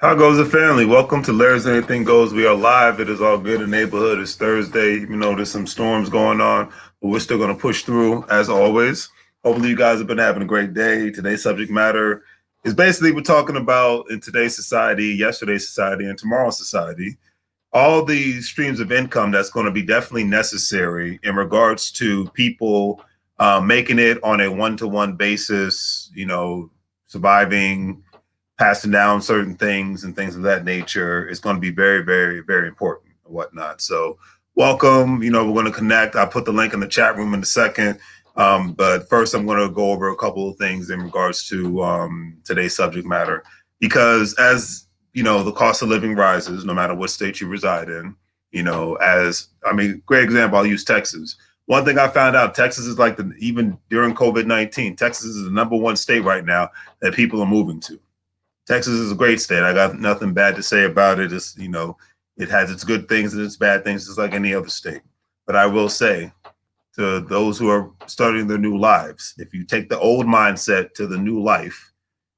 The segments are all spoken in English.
How goes the family? Welcome to Larry's Anything Goes. We are live. It is all good in the neighborhood. It's Thursday. You know, there's some storms going on, but we're still going to push through as always. Hopefully, you guys have been having a great day. Today's subject matter is basically we're talking about in today's society, yesterday's society, and tomorrow's society, all the streams of income that's going to be definitely necessary in regards to people making it on a one-to-one basis, surviving, passing down certain things and things of that nature is going to be very, very, very important and whatnot. So welcome. We're going to connect. I'll put the link in the chat room in a second. But first, I'm going to go over a couple of things in regards to today's subject matter, because as the cost of living rises, no matter what state you reside in, great example, I'll use Texas. One thing I found out, Texas is like even during COVID-19, Texas is the #1 state right now that people are moving to. Texas is a great state. I got nothing bad to say about it. It's, it has its good things and its bad things, just like any other state. But I will say to those who are starting their new lives, if you take the old mindset to the new life,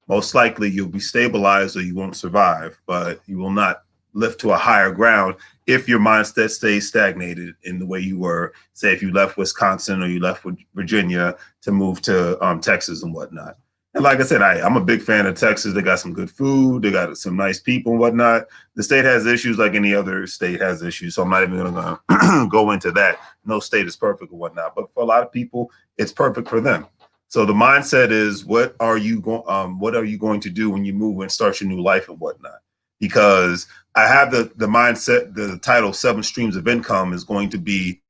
most likely you'll be stabilized or you won't survive, but you will not lift to a higher ground if your mindset stays stagnated in the way you were, say, if you left Wisconsin or you left Virginia to move to Texas and whatnot. And like I said, I'm a big fan of Texas. They got some good food. They got some nice people and whatnot. The state has issues like any other state has issues. So I'm not even going to go into that. No state is perfect or whatnot. But for a lot of people, it's perfect for them. So the mindset is, what are you going to do when you move and start your new life and whatnot? Because I have the mindset, the title 7 Streams of Income is going to be,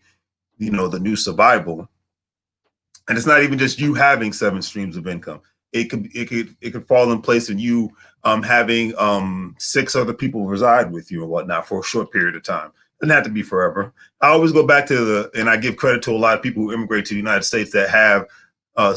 the new survival. And it's not even just you having 7 streams of income. It could fall in place in you having 6 other people reside with you and whatnot for a short period of time. It doesn't have to be forever. I always go back to and I give credit to a lot of people who immigrate to the United States that have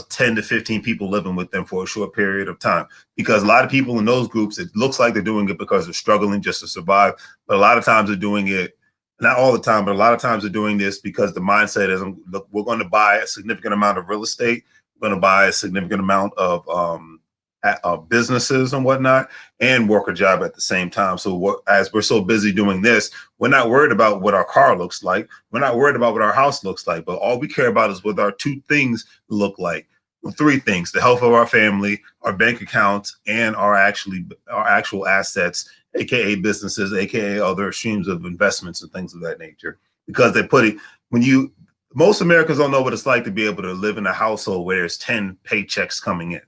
10 to 15 people living with them for a short period of time, because a lot of people in those groups, it looks like they're doing it because they're struggling just to survive. But a lot of times they're doing it, not all the time, but a lot of times they're doing this because the mindset is, look, we're going to buy a significant amount of real estate. Going to buy a significant amount of businesses and whatnot, and work a job at the same time. So as we're so busy doing this, we're not worried about what our car looks like. We're not worried about what our house looks like. But all we care about is what our 2 things look like. Well, 3 things: the health of our family, our bank accounts, and our actual assets, aka businesses, aka other streams of investments and things of that nature. Because they put it most Americans don't know what it's like to be able to live in a household where there's 10 paychecks coming in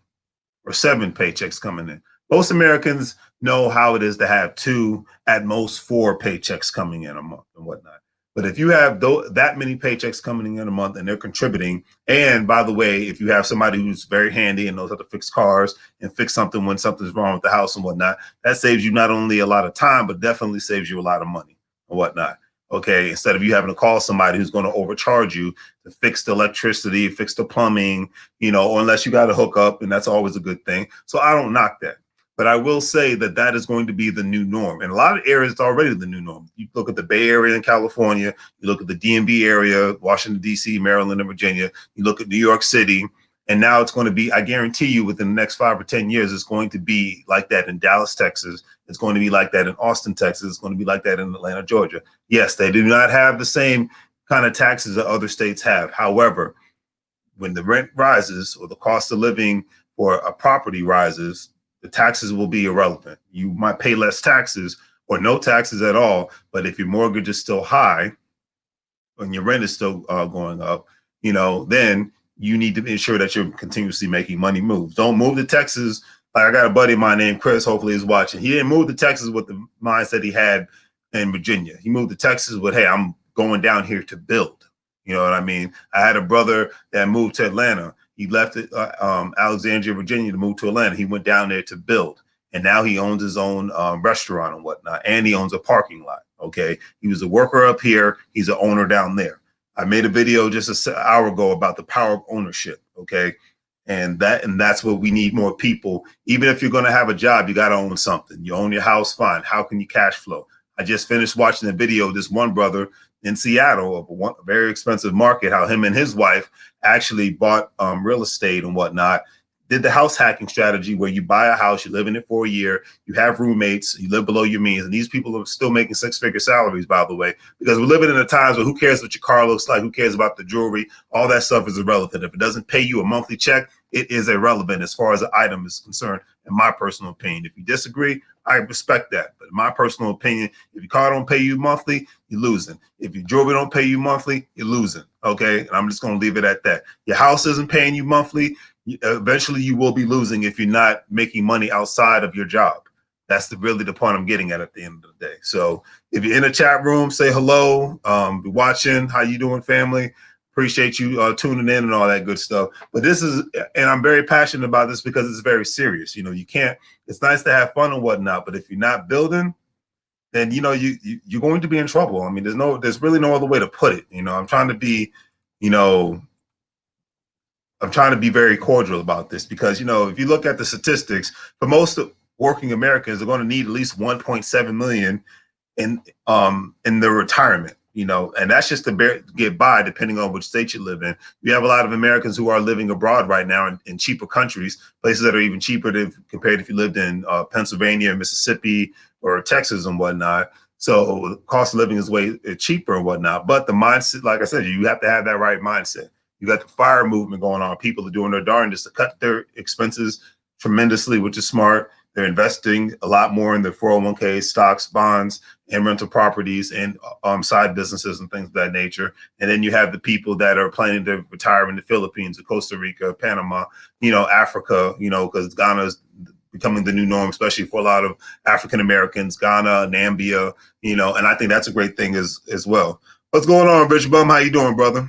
or 7 paychecks coming in. Most Americans know how it is to have 2, at most 4 paychecks coming in a month and whatnot. But if you have that many paychecks coming in a month and they're contributing, and by the way, if you have somebody who's very handy and knows how to fix cars and fix something when something's wrong with the house and whatnot, that saves you not only a lot of time, but definitely saves you a lot of money and whatnot. Okay, instead of you having to call somebody who's going to overcharge you to fix the electricity, fix the plumbing, or unless you got to hook up, and that's always a good thing. So I don't knock that. But I will say that is going to be the new norm. In a lot of areas, it's already the new norm. You look at the Bay Area in California, you look at the DMV area, Washington, D.C., Maryland, and Virginia, you look at New York City, and now it's going to be, I guarantee you, within the next 5 or 10 years, it's going to be like that in Dallas, Texas. It's going to be like that in Austin, Texas. It's going to be like that in Atlanta, Georgia. Yes, they do not have the same kind of taxes that other states have. However, when the rent rises or the cost of living for a property rises, the taxes will be irrelevant. You might pay less taxes or no taxes at all, but if your mortgage is still high and your rent is still going up, then you need to ensure that you're continuously making money moves. Don't move to Texas. Like, I got a buddy of mine named Chris, hopefully he's watching. He didn't move to Texas with the mindset he had in Virginia. He moved to Texas with, hey, I'm going down here to build. You know what I mean? I had a brother that moved to Atlanta. He left Alexandria, Virginia to move to Atlanta. He went down there to build. And now he owns his own restaurant and whatnot. And he owns a parking lot. Okay. He was a worker up here. He's an owner down there. I made a video just an hour ago about the power of ownership. Okay. And that's what we need more people. Even if you're going to have a job, you got to own something. You own your house, fine. How can you cash flow? I just finished watching a video of this one brother in Seattle, of a very expensive market, how him and his wife actually bought real estate and whatnot. did the house hacking strategy where you buy a house, you live in it for a year, you have roommates, you live below your means, and these people are still making six-figure salaries, by the way, because we're living in a times where who cares what your car looks like, who cares about the jewelry, all that stuff is irrelevant. If it doesn't pay you a monthly check, it is irrelevant as far as the item is concerned, in my personal opinion. If you disagree, I respect that. But in my personal opinion, if your car don't pay you monthly, you're losing. If your jewelry don't pay you monthly, you're losing. Okay. And I'm just going to leave it at that. Your house isn't paying you monthly. Eventually you will be losing if you're not making money outside of your job. That's really the point I'm getting at the end of the day. So if you're in a chat room, say hello, be watching. How you doing, family? Appreciate you tuning in and all that good stuff. But this is, and I'm very passionate about this because it's very serious. You know, you can't, it's nice to have fun and whatnot, but if you're not building, then, you know, you're going to be in trouble. I mean, there's really no other way to put it. You know, I'm trying to be, you know, I'm trying to be very cordial about this because, you know, if you look at the statistics, for most working Americans, they're going to need at least 1.7 million in their retirement, you know, and that's just to get by, depending on which state you live in. We have a lot of Americans who are living abroad right now in cheaper countries, places that are even cheaper compared if you lived in Pennsylvania, Mississippi, or Texas and whatnot. So the cost of living is way cheaper and whatnot. But the mindset, like I said, you have to have that right mindset. You got the fire movement going on. People are doing their darndest to cut their expenses tremendously, which is smart. They're investing a lot more in their 401k, stocks, bonds, and rental properties, and side businesses and things of that nature. And then you have the people that are planning to retire in the Philippines, or Costa Rica, Panama, you know, Africa, you know, because Ghana is becoming the new norm, especially for a lot of African Americans, Ghana, Nambia, you know, and I think that's a great thing as well. What's going on, Rich Bum? How you doing, brother?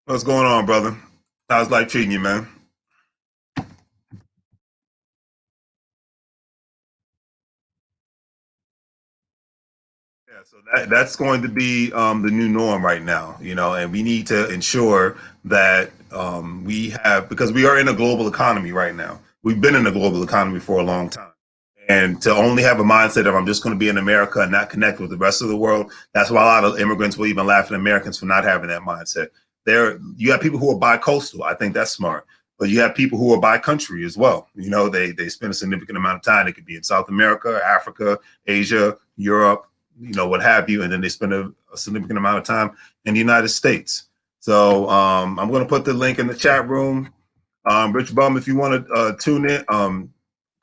What's going on, brother? How's life treating you, man? Yeah, so that's going to be the new norm right now, you know, and we need to ensure that we have, because we are in a global economy right now. We've been in a global economy for a long time. And to only have a mindset of I'm just going to be in America and not connect with the rest of the world, that's why a lot of immigrants will even laugh at Americans for not having that mindset. You have people who are bi-coastal. I think that's smart. But you have people who are bi-country as well. You know, they spend a significant amount of time. They could be in South America, Africa, Asia, Europe, you know, what have you. And then they spend a significant amount of time in the United States. So I'm going to put the link in the chat room. Rich Bum, if you want to tune in,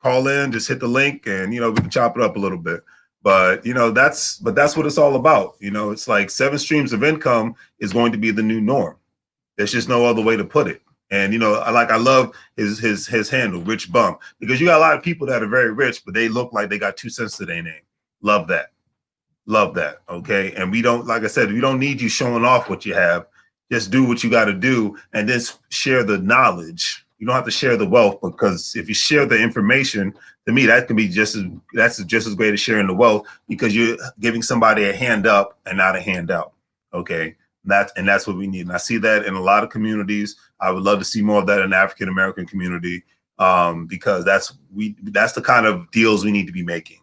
call in, just hit the link, and you know we can chop it up a little bit. But you know that's what it's all about. You know, it's like 7 streams of income is going to be the new norm. There's just no other way to put it. And you know, I love his handle, Rich Bum, because you got a lot of people that are very rich, but they look like they got 2 cents to their name. Love that. Love that. Okay. And we don't, like I said, we don't need you showing off what you have. Just do what you got to do and then share the knowledge. You don't have to share the wealth, because if you share the information, to me, that can be that's just as great as sharing the wealth, because you're giving somebody a hand up and not a handout. Okay. That's what we need. And I see that in a lot of communities. I would love to see more of that in the African American community, because that's the kind of deals we need to be making.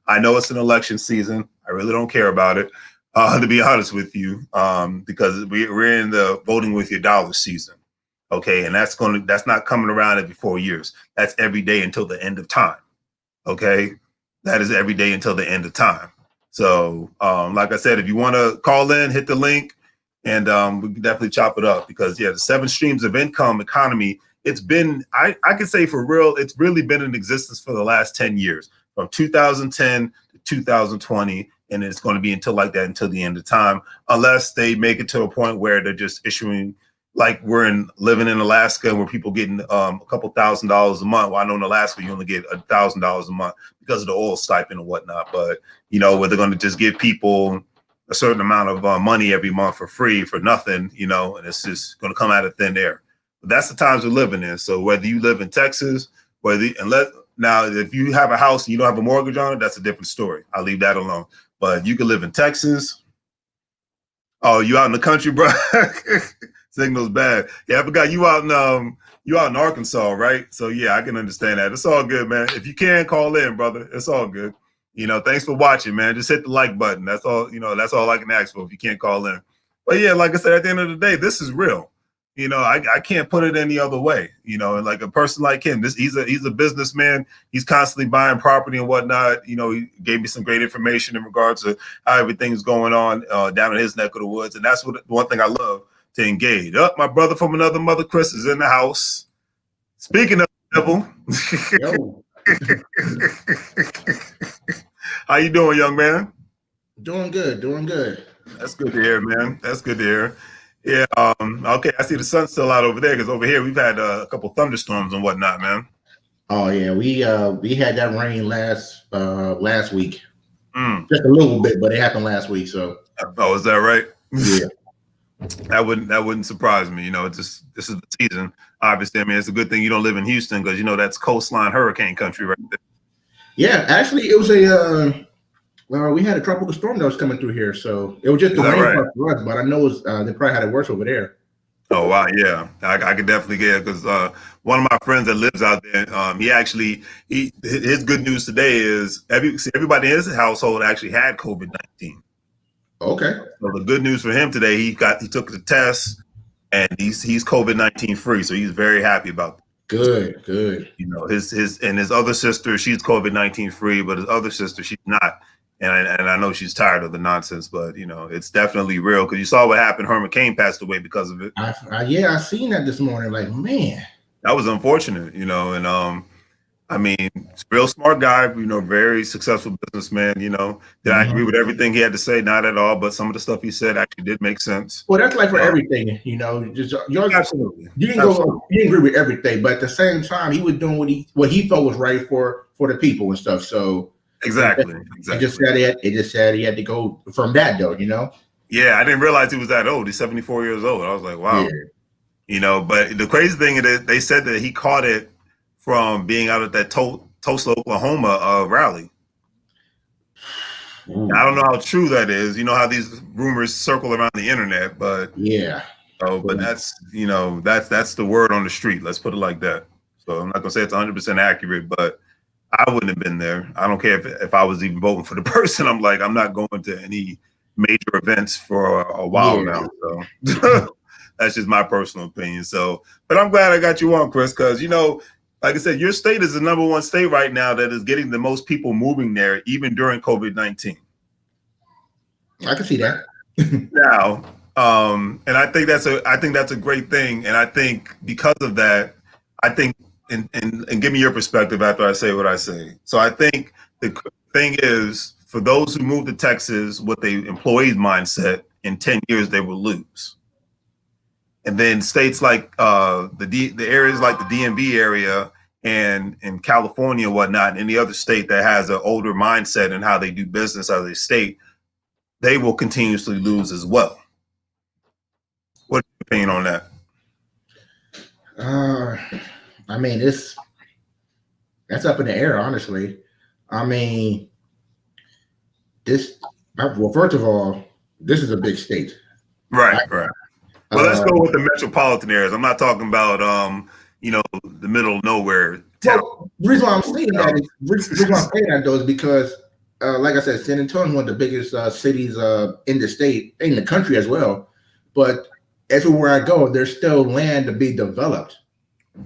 I know it's an election season. I really don't care about it, to be honest with you, because we're in the voting with your dollar season. Okay, and that's not coming around every 4 years. That's every day until the end of time. Okay, that is every day until the end of time. So, like I said, if you want to call in, hit the link, and we can definitely chop it up, because yeah, the 7 streams of income economy. It's been, I can say for real, it's really been in existence for the last 10 years, from 2010 to 2020, and it's going to be until like that until the end of time, unless they make it to a point where they're just issuing, like living in Alaska, where people getting a couple $1,000s a month. Well, I know in Alaska you only get $1,000 a month because of the oil stipend and whatnot, but where they're going to just give people a certain amount of money every month for free for nothing, and it's just going to come out of thin air. But that's the times we're living in. So whether you live in Texas, now if you have a house and you don't have a mortgage on it, that's a different story. I'll leave that alone. But you can live in Texas. Oh, you out in the country, bro? Signal's bad. Yeah, I forgot you out in Arkansas, right? So yeah, I can understand that. It's all good, man. If you can, call in, brother. It's all good. Thanks for watching, man. Just hit the like button. That's all. That's all I can ask for if you can't call in. But yeah, like I said, at the end of the day, this is real. You know, I can't put it any other way. You know, and like a person like him, he's a businessman. He's constantly buying property and whatnot. You know, he gave me some great information in regards to how everything's going on down in his neck of the woods, and that's what one thing I love to engage. Up, my brother from another mother, Chris, is in the house. Speaking of the devil, Yo, how you doing, young man? doing good, doing good. That's good to hear, man. That's good to hear. Yeah. Okay. I see the sun's still out over there because over here we've had a couple thunderstorms and whatnot, man. Oh yeah, we had that rain last week, Mm. just a little bit, but it happened last week. So Oh, is that right? yeah, That wouldn't surprise me. You know, it's just this is the season. Obviously, I mean, it's a good thing you don't live in Houston because you know that's coastline hurricane country right there. yeah. Actually, it was we had a tropical storm that was coming through here, so it was just Is the that rain right? part for us. But I know they probably had it worse over there. Oh wow, yeah, I could definitely get it because one of my friends that lives out there, his good news today is everybody in his household actually had COVID-19. Okay, So the good news for him today, he took the test and he's COVID-19 free, so he's very happy about that. good, good. You know, his other sister, she's COVID-19 free, but his other sister, she's not. And I know she's tired of the nonsense, but you know, it's definitely real because you saw what happened. Herman Cain passed away because of it. I seen that this morning. Like, man, That was unfortunate, you know, and I mean, real smart guy, you know, very successful businessman, you know. Did I agree with everything he had to say? Not at all, but some of the stuff he said actually did make sense. well, that's like for everything, you know. Just Absolutely. you didn't Absolutely. you didn't agree with everything, but at the same time, he was doing what he felt was right for the people and stuff. So Exactly. it just said he had to go from that though, you know. Yeah, I didn't realize he was that old. He's 74 years old. I was like, wow. Yeah. You know, but the crazy thing is they said that he caught it from being out at that Tulsa, Oklahoma rally. Ooh. I don't know how true that is. You know how these rumors circle around the internet, but Yeah. but that's that's the word on the street. Let's put it like that. So I'm not gonna say it's 100% accurate, but I wouldn't have been there. I don't care if I was even voting for the person. I'm like, I'm not going to any major events for a while now. So that's just my personal opinion. So, but I'm glad I got you on, Chris, because you know, like I said, your state is the #1 state right now that is getting the most people moving there, even during COVID-19. I can see that. Now, and I think that's a great thing. And I think because of that, I think and give me your perspective after I say what I say. So I think the thing is for those who move to Texas with the employee's mindset, in 10 years they will lose. And then states like the areas like the DMV area and in California and whatnot, and any other state that has an older mindset and how they do business as a state, they will continuously lose as well. What's your opinion on that? I mean, that's up in the air, honestly. I mean, well, first of all, this is a big state. Right. Well, let's go with the metropolitan areas. I'm not talking about the middle of nowhere town. Well, the reason why I'm saying that though is because like I said, San Antonio is one of the biggest cities in the state, in the country as well. But everywhere I go, there's still land to be developed.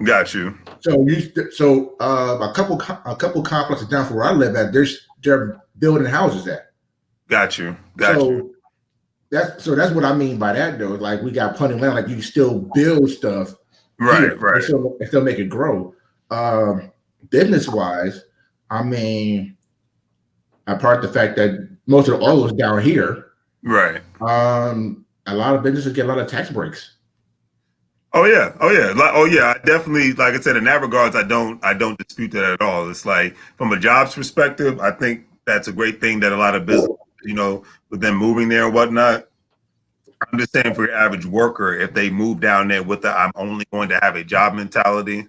Got you. So a couple complexes down from where I live at, they're building houses at. Got you. That's what I mean by that though. Like we got plenty of land, like you can still build stuff, right, and still make it grow. Business wise, I mean, apart the fact that most of the oil is down here, right? A lot of businesses get a lot of tax breaks. Oh yeah. I definitely, like I said, in that regards, I don't dispute that at all. It's like from a jobs perspective, I think that's a great thing that a lot of business, with them moving there and whatnot. I'm just saying for your average worker, if they move down there with I'm only going to have a job mentality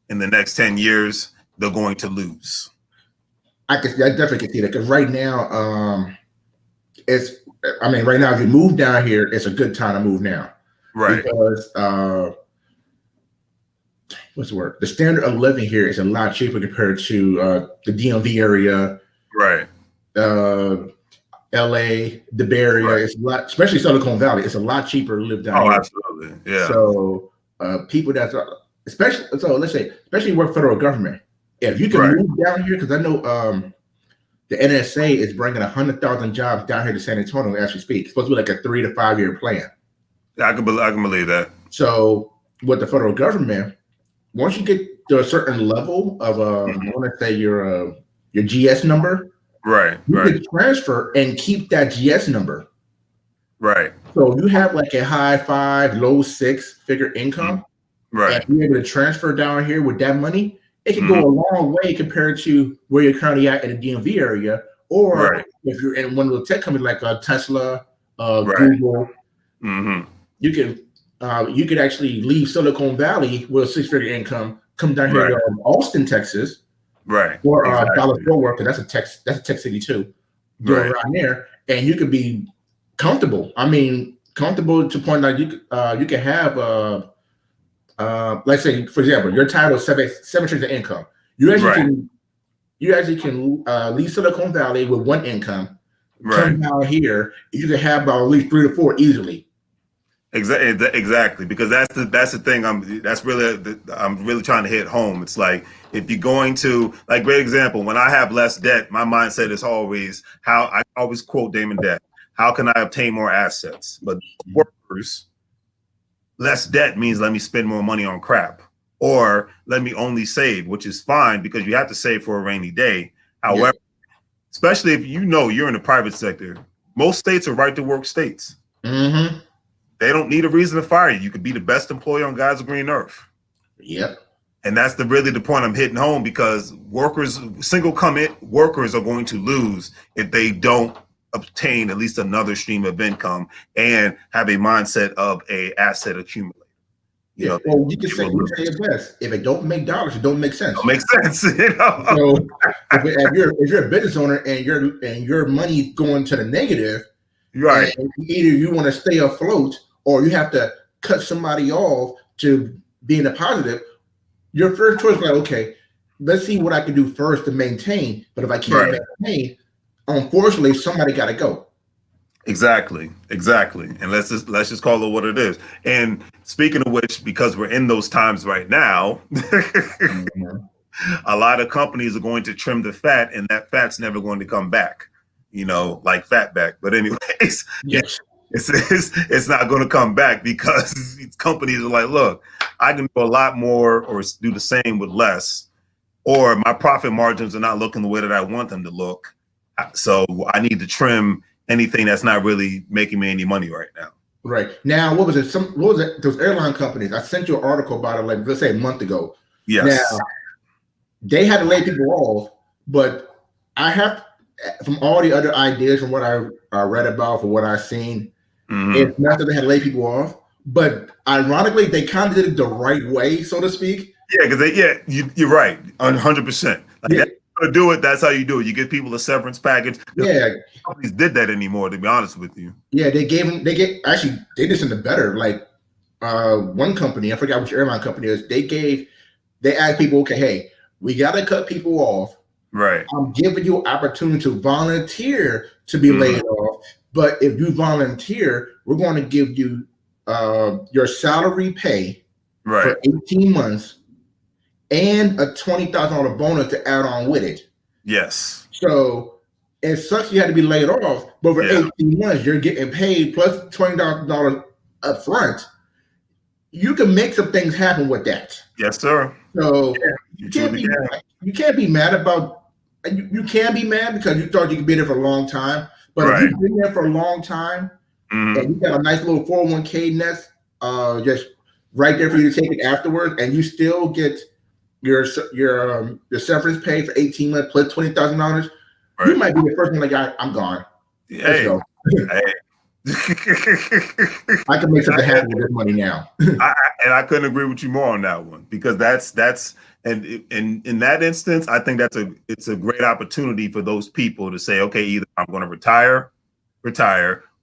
in the next 10 years, they're going to lose. I definitely can see that because right now, right now, if you move down here, it's a good time to move now. Right. Because what's the word? The standard of living here is a lot cheaper compared to the DMV area. Right. LA, the Bay Area. Right. It's a lot, especially Silicon Valley. It's a lot cheaper to live down Oh, here. absolutely. Yeah. So people that especially let's say especially work federal government. If you can Right. move down here, because I know the NSA is bringing 100,000 jobs down here to San Antonio as we speak. It's supposed to be like a 3 to 5 year plan. Yeah, I can believe that. So with the federal government, once you get to a certain level of I want to say your GS number, Right. you Right. can transfer and keep that GS number. Right. So you have like a high 5, low 6 figure income. Right. And you're able to transfer down here with that money, it can go a long way compared to where you're currently at in the DMV area. Or if you're in one of the tech companies like Tesla, Google, you could actually leave Silicon Valley with a 6-figure income, come down here to Austin, Texas, or Dallas Fort Worth, because that's a tech city too. Go around there, and you could be comfortable. I mean, comfortable to the point that you can have let's say, for example, your title is 7 streams of income. You actually can leave Silicon Valley with 1 income, come down here, you can have about at least 3 to 4 easily. Exactly, because that's the thing. I'm really trying to hit home. It's like, if you're going to, like, great example, when I have less debt, my mindset is always how I always quote Damon Debt. How can I obtain more assets? But workers, less debt means let me spend more money on crap, or let me only save, which is fine because you have to save for a rainy day. However, especially if you're in the private sector, most states are right to work states. They don't need a reason to fire you. You could be the best employee on God's green earth. Yep. And that's really the point I'm hitting home, because single commit workers are going to lose if they don't obtain at least another stream of income and have a mindset of a asset accumulator. Well, you can say it best. If it don't make dollars, it don't make sense. It don't make sense. So if you're a business owner and your money going to the negative, right? Either you want to stay afloat or you have to cut somebody off to be in the positive. Your first choice is like, okay, let's see what I can do first to maintain. But if I can't maintain, unfortunately, somebody got to go. Exactly. And let's just call it what it is. And speaking of which, because we're in those times right now, a lot of companies are going to trim the fat, and that fat's never going to come back. Like fat back. But anyways, yes, it's not going to come back, because companies are like, look, I can do a lot more or do the same with less, or my profit margins are not looking the way that I want them to look. So I need to trim anything that's not really making me any money right now. Right. Now, what was it? Those airline companies, I sent you an article about it, like, let's say a month ago. Yes. Now, they had to lay people off, but I have, from all the other ideas, from what I read about, from what I've seen, it's not that they had to lay people off, but ironically, they kind of did it the right way, so to speak. Yeah, because you're right, 100%. To do it, that's how you do it. You give people a severance package. Yeah, companies did that anymore, to be honest with you. Yeah, they did something better. Like one company, I forgot which airline company it is. They asked people, okay, hey, we got to cut people off. Right. I'm giving you an opportunity to volunteer to be laid off. But if you volunteer, we're going to give you your salary pay for 18 months and a $20,000 bonus to add on with it. Yes. So it sucks you had to be laid off, but for 18 months, you're getting paid plus $20,000 up front. You can make some things happen with that. Yes, sir. So you can't be mad about. You can be mad because you thought you could be there for a long time, but if you've been there for a long time and you got a nice little 401k nest, just right there for you to take it afterwards, and you still get your severance pay for 18 months plus $20,000, you might be the first one like, I'm gone. Let's go. I can make something happen with this money now. I couldn't agree with you more on that one, because that's and in that instance, I think it's a great opportunity for those people to say, okay, either I'm going to retire,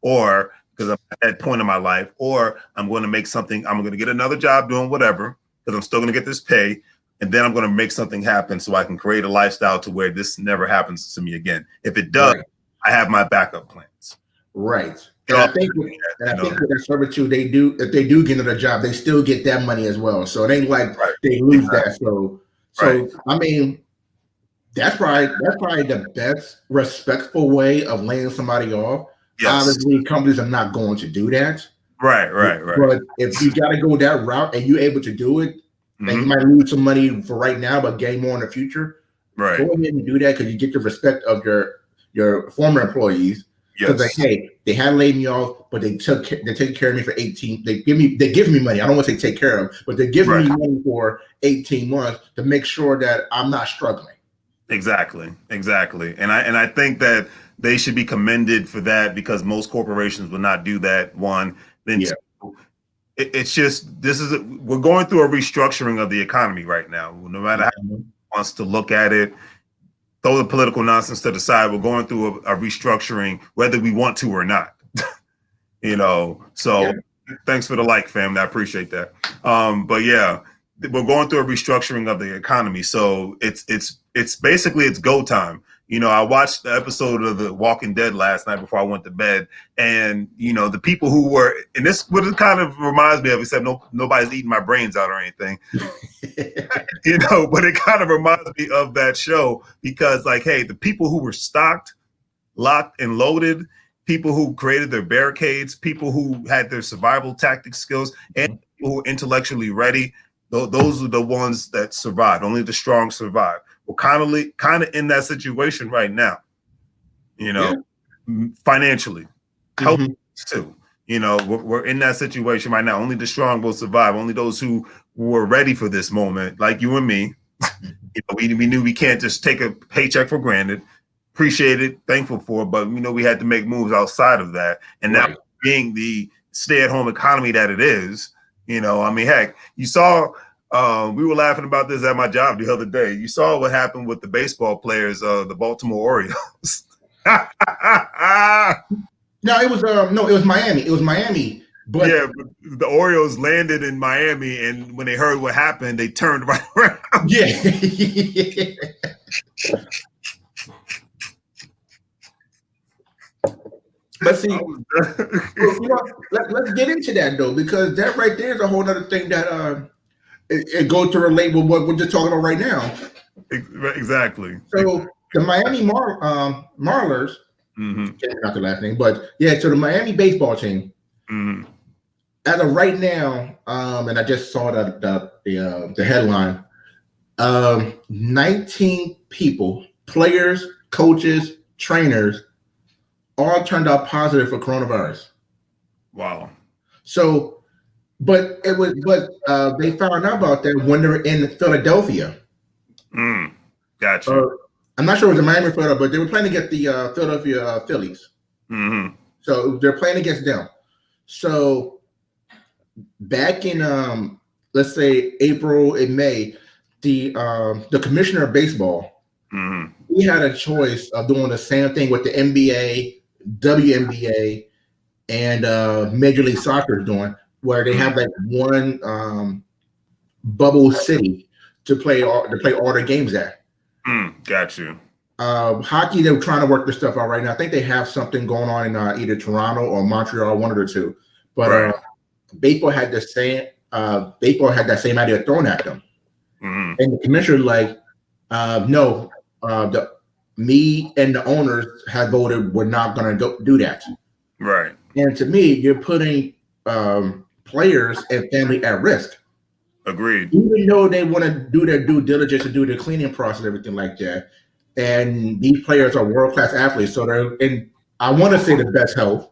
or because I'm at that point in my life, or I'm going to make something. I'm going to get another job doing whatever, because I'm still going to get this pay. And then I'm going to make something happen so I can create a lifestyle to where this never happens to me again. If it does, I have my backup plans. Right. And I think with that servitude, they do, if they do get another job, they still get that money as well. So it ain't like they lose that. So I mean, that's probably the best respectful way of laying somebody off. Yes. Obviously, companies are not going to do that. Right. But if you got to go that route and you're able to do it, and you might lose some money for right now, but gain more in the future. Right. Go ahead and do that because you get the respect of your former employees. Because like, hey, they had laid me off, but they take care of me for 18. They give me money. I don't want to say take care of, but they're giving me money for 18 months to make sure that I'm not struggling. Exactly. And I think that they should be commended for that because most corporations will not do that. One, then two, it's just we're going through a restructuring of the economy right now. No matter how one wants to look at it, throw the political nonsense to the side. We're going through a restructuring, whether we want to or not. So thanks for the like, fam. I appreciate that. But yeah, we're going through a restructuring of the economy. So it's basically it's go time. I watched the episode of The Walking Dead last night before I went to bed, and the people who were, and this what it kind of reminds me of, except nobody's eating my brains out or anything, but it kind of reminds me of that show because, like, hey, the people who were stocked, locked, and loaded, people who created their barricades, people who had their survival tactic skills, and people who were intellectually ready, those are the ones that survived. Only the strong survive. We're kind of in that situation right now, financially, healthy too. We're in that situation right now. Only the strong will survive. Only those who were ready for this moment, like you and me. We knew we can't just take a paycheck for granted. Appreciate it, thankful for it, but we had to make moves outside of that. And now being the stay-at-home economy that it is, heck, you saw. We were laughing about this at my job the other day. You saw what happened with the baseball players, the Baltimore Orioles. No, it was Miami. It was Miami. But yeah, the Orioles landed in Miami, and when they heard what happened, they turned right around. Yeah. But see, let's get into that though, because that right there is a whole other thing that it goes to relate with what we're just talking about right now. Exactly. So the Miami Marlins, not the last name, but yeah, so the Miami baseball team, as of right now, and I just saw the headline, 19 people, players, coaches, trainers, all turned out positive for coronavirus. Wow. So. But they found out about that when they were in Philadelphia. Gotcha. I'm not sure it was the Miami Philadelphia, but they were playing against the Philadelphia Phillies. So they're playing against them. So back in let's say April and May, the commissioner of baseball, he had a choice of doing the same thing with the NBA, WNBA, and Major League Soccer is doing, where they have like one bubble city to play all their games at. Got you. Hockey, they're trying to work this stuff out right now. I think they have something going on in either Toronto or Montreal, one of the two. But baseball had the same idea thrown at them. And the commissioner no, me and the owners have voted we're not going to go do that. Right. And to me, you're putting players and family at risk. Agreed. Even though they want to do their due diligence and do the cleaning process, everything like that. And these players are world-class athletes, so they're in, I want to say, the best health.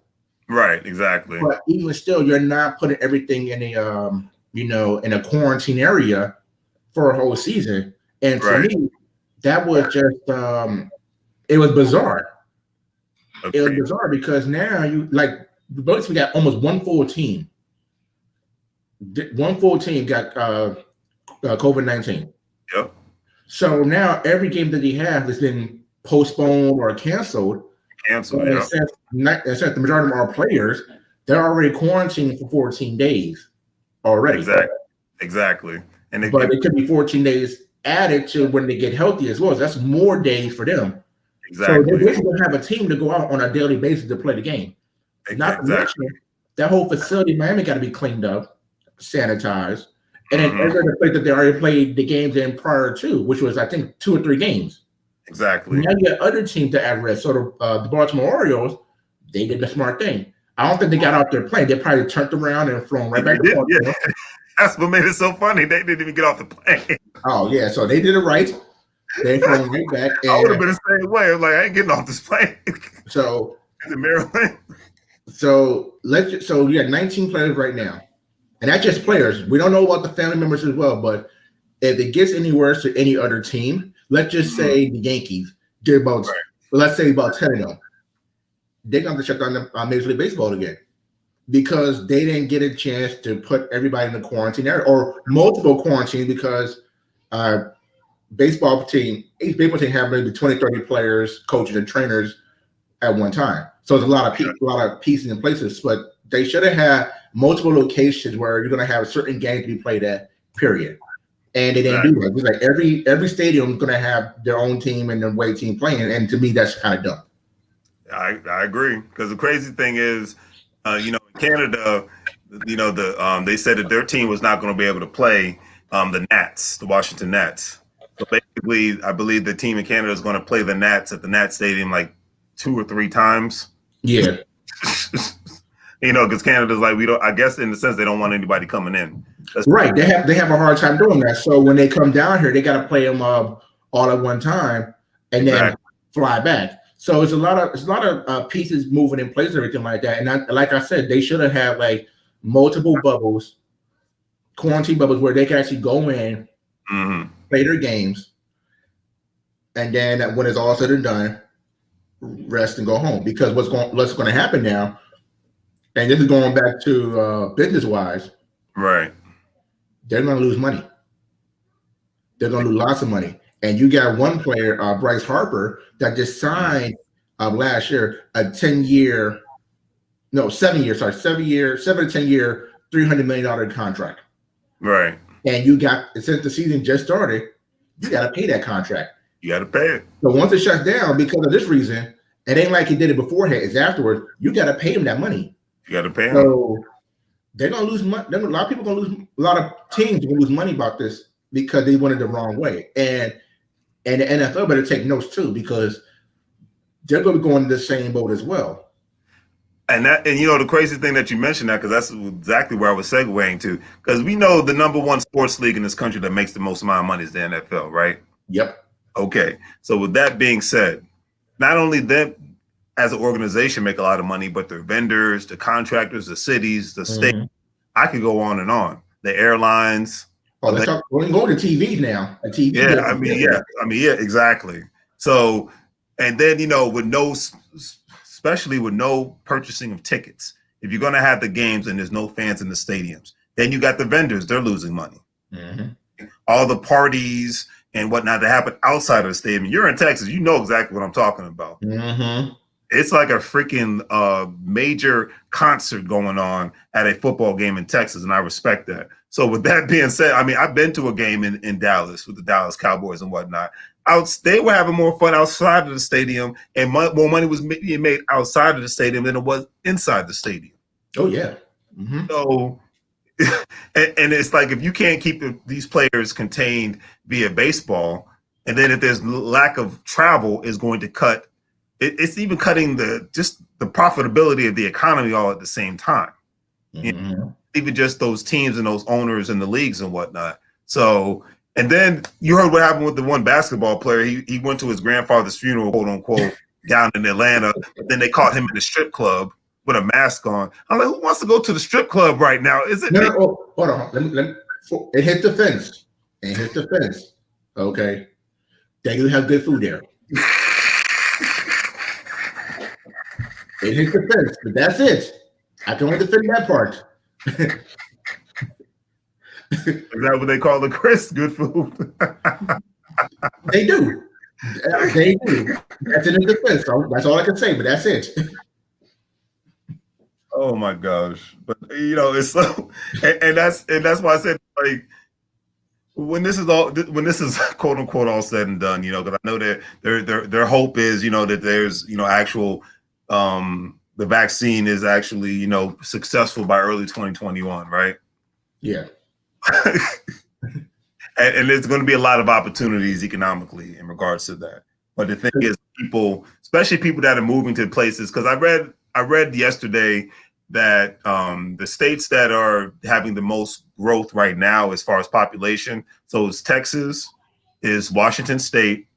Right, exactly. But even still, you're not putting everything in in a quarantine area for a whole season. And to me, that was just it was bizarre. Agreed. It was bizarre because now we got almost one full team. One full team got COVID-19. Yep. So now every game that he has has been postponed or canceled. Canceled. Since the majority of our players, they're already quarantined for 14 days already. Exactly. But it could be 14 days added to when they get healthy as well. So that's more days for them. So they Exactly. basically don't have a team to go out on a daily basis to play the game. Not to mention that whole facility in Miami got to be cleaned up, sanitized, and then every other place that they already played the games in prior to, which was I think 2 or 3 games. Exactly. Now you got other teams that at risk. So the Baltimore Orioles, they did the smart thing. I don't think they got out there playing. They probably turned around and flown right back to Baltimore. Yeah. That's what made it so funny. They didn't even get off the plane. Oh yeah, so they did it right. They flown right back. I would have been the same way. I'm like, I ain't getting off this plane. So in Maryland. So we got 19 players right now, and that's just players. We don't know about the family members as well. But if it gets any worse to any other team, let's just say the Yankees did about, let's say about 10 of them, they're going to shut down the Major League Baseball again because they didn't get a chance to put everybody in the quarantine area or multiple quarantines because each baseball team have maybe 20, 30 players, coaches, and trainers at one time. So there's a lot of pieces and places, but they should have had multiple locations where you're going to have a certain game to be played at, period. And they didn't do that. It's like every stadium is going to have their own team and their away team playing. And to me, that's kind of dumb. I agree. Because the crazy thing is, in Canada, they said that their team was not going to be able to play the Nats, the Washington Nats. So basically, I believe the team in Canada is going to play the Nats at the Nats Stadium like 2 or 3 times. Yeah. Because Canada's like, I guess in the sense they don't want anybody coming in. That's right. They have a hard time doing that. So when they come down here, they got to play them all at one time and then fly back. So it's a lot of pieces moving in place and everything like that. And like I said, they should have had like multiple bubbles, quarantine bubbles where they can actually go in, play their games, and then when it's all said and done, rest and go home. Because what's going to happen now, and this is going back to business wise, right? They're going to lose money. They're going to lose lots of money. And you got one player, Bryce Harper, that just signed last year a 7-year, 7 to 10 year, $300 million contract. Right. And you got, since the season just started, you got to pay that contract. You got to pay it. So once it shuts down because of this reason, it ain't like he did it beforehand. It's afterwards. You got to pay him that money. You got to pay him. So they're going to lose money. A lot of people going to lose, a lot of teams are going to lose money about this because they went it the wrong way. And the NFL better take notes too, because they're going to be going in the same boat as well. And the crazy thing that you mentioned that, because that's exactly where I was segueing to, because we know the number one sports league in this country that makes the most amount of money is the NFL, right? Yep. Okay. So with that being said, not only them as an organization make a lot of money, but their vendors, the contractors, the cities, the state, I could go on and on. The airlines. Oh, let's talk. We're going to TVs now. The TV. Yeah, exactly. So, and then especially with no purchasing of tickets, if you're going to have the games and there's no fans in the stadiums, then you got the vendors; they're losing money. All the parties and whatnot that happen outside of the stadium. You're in Texas, you know exactly what I'm talking about. It's like a freaking major concert going on at a football game in Texas, and I respect that. So with that being said, I mean, I've been to a game in Dallas with the Dallas Cowboys and whatnot. They were having more fun outside of the stadium, and more money was being made outside of the stadium than it was inside the stadium. Oh, yeah. So, and it's like, if you can't keep these players contained via baseball, and then if there's lack of travel is going to cut, it's even cutting the profitability of the economy all at the same time. Even just those teams and those owners and the leagues and whatnot. So, and then you heard what happened with the one basketball player. He went to his grandfather's funeral, quote unquote, down in Atlanta. Then they caught him in the strip club with a mask on. I'm like, who wants to go to the strip club right now? Is it? No, hold on. It hit the fence. Okay. They do have good food there. It hit the fence, but that's it. I can only defend that part. Is that what they call the Chris? Good food. They do. That's in the defense. So that's all I can say, but that's it. Oh my gosh. But it's so, and that's why I said, like, when this is quote unquote all said and done, because I know that their hope is, that there's, actual the vaccine is actually, successful by early 2021, right? Yeah. and there's going to be a lot of opportunities economically in regards to that. But the thing is, people, especially people that are moving to places, because I read yesterday that the states that are having the most growth right now as far as population, so it's Texas, is Washington State,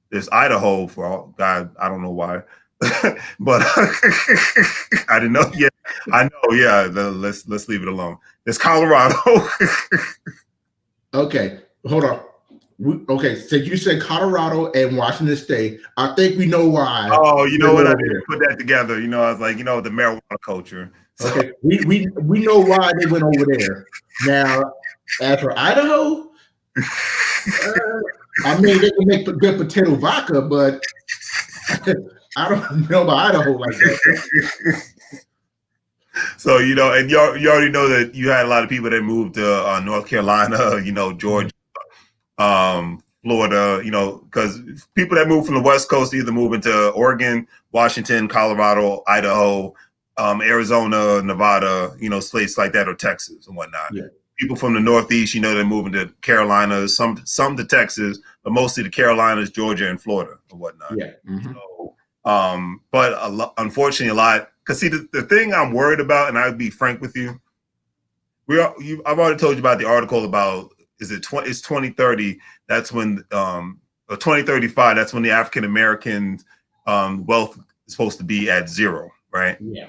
there's Idaho, for all, God, I don't know why. But I didn't know. Yeah, I know. Yeah, let's leave it alone. There's Colorado. Okay, hold on. Okay, so you said Colorado and Washington State. I think we know why. Oh, you know what? I didn't put that together. I was like, the marijuana culture. So. Okay, we know why they went over there. Now, as for Idaho, I mean, they can make good potato vodka, but I don't know about Idaho like that. So, and you already know that you had a lot of people that moved to North Carolina, Georgia, Florida, because people that move from the West Coast either move into Oregon, Washington, Colorado, Idaho, Arizona, Nevada, states like that, or Texas and whatnot. Yeah. People from the Northeast, they're moving to Carolinas, some to Texas, but mostly the Carolinas, Georgia, and Florida and whatnot. Yeah. Mm-hmm. So, but unfortunately, a lot. Because see, the thing I'm worried about, and I'll be frank with you, I've already told you about the article about it's 2030. That's when, or 2035. That's when the African American wealth is supposed to be at zero, right? Yeah,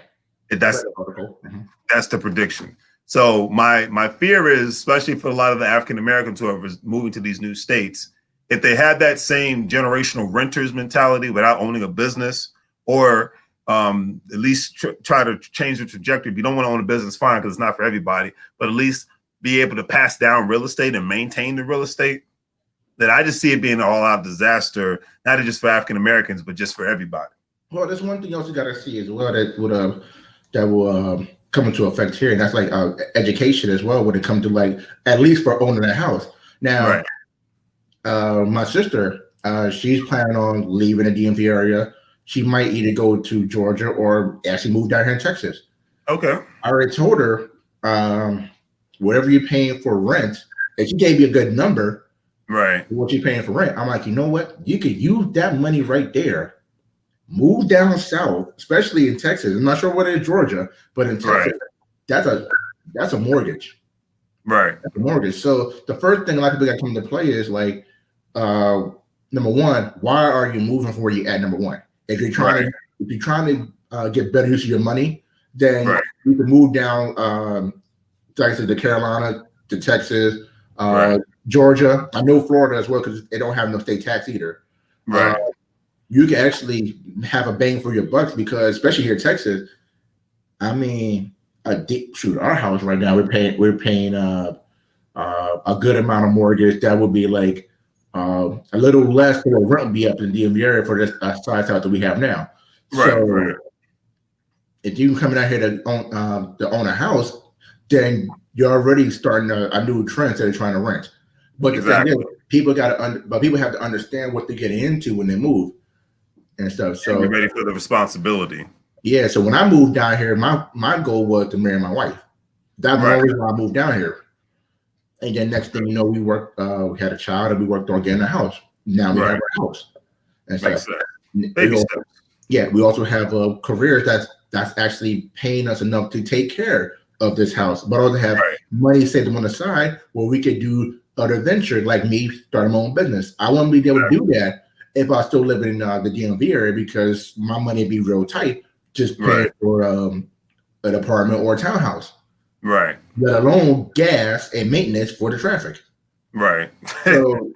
that's the article. Mm-hmm. That's the prediction. So my fear is, especially for a lot of the African Americans who are moving to these new states, if they had that same generational renters mentality without owning a business, or at least try to change the trajectory. If you don't want to own a business, fine, because it's not for everybody, but at least be able to pass down real estate and maintain the real estate. That I just see it being an all-out disaster, not just for African Americans, but just for everybody. Well, there's one thing else you got to see as well that will come into effect here, and that's like education as well when it comes to, like, at least for owning a house. Now, right. My sister, she's planning on leaving the DMV area. She might either go to Georgia or actually move down here in Texas. Okay. I already told her, whatever you're paying for rent, if she gave you a good number, right, what you're paying for rent, I'm like, you know what? You could use that money right there. Move down south, especially in Texas. I'm not sure what it is, Georgia, but in Texas, right. that's a mortgage. Right. That's a mortgage. So the first thing a lot of people got to come into play is, like, number one, why are you moving from where you at? Number one. If you're trying to get better use of your money, then you can move down to Carolina, to Texas, Georgia. I know Florida as well, because they don't have no state tax either. Right. You can actually have a bang for your bucks, because especially here in Texas, I mean, our house right now, we're paying a good amount of mortgage. That would be like a little less than the rent would be up in the DMV area for this size house that we have now. So if you come out here to own a house, then you're already starting a new trend instead of trying to rent. But the thing is, people have to understand what they're getting into when they move and stuff. So be ready for the responsibility. Yeah. So when I moved down here, my goal was to marry my wife. That's the only reason why I moved down here. And then next thing you know, we had a child, and we worked on getting a house. Now we have a house. And Makes sense. Baby steps. Yeah, we also have careers that's actually paying us enough to take care of this house, but also have money saved on the side where we could do other ventures, like me starting my own business. I wouldn't be able to do that if I still live in the DMV area, because my money would be real tight just paying for an apartment or a townhouse. Right. Let alone gas and maintenance for the traffic. Right. So,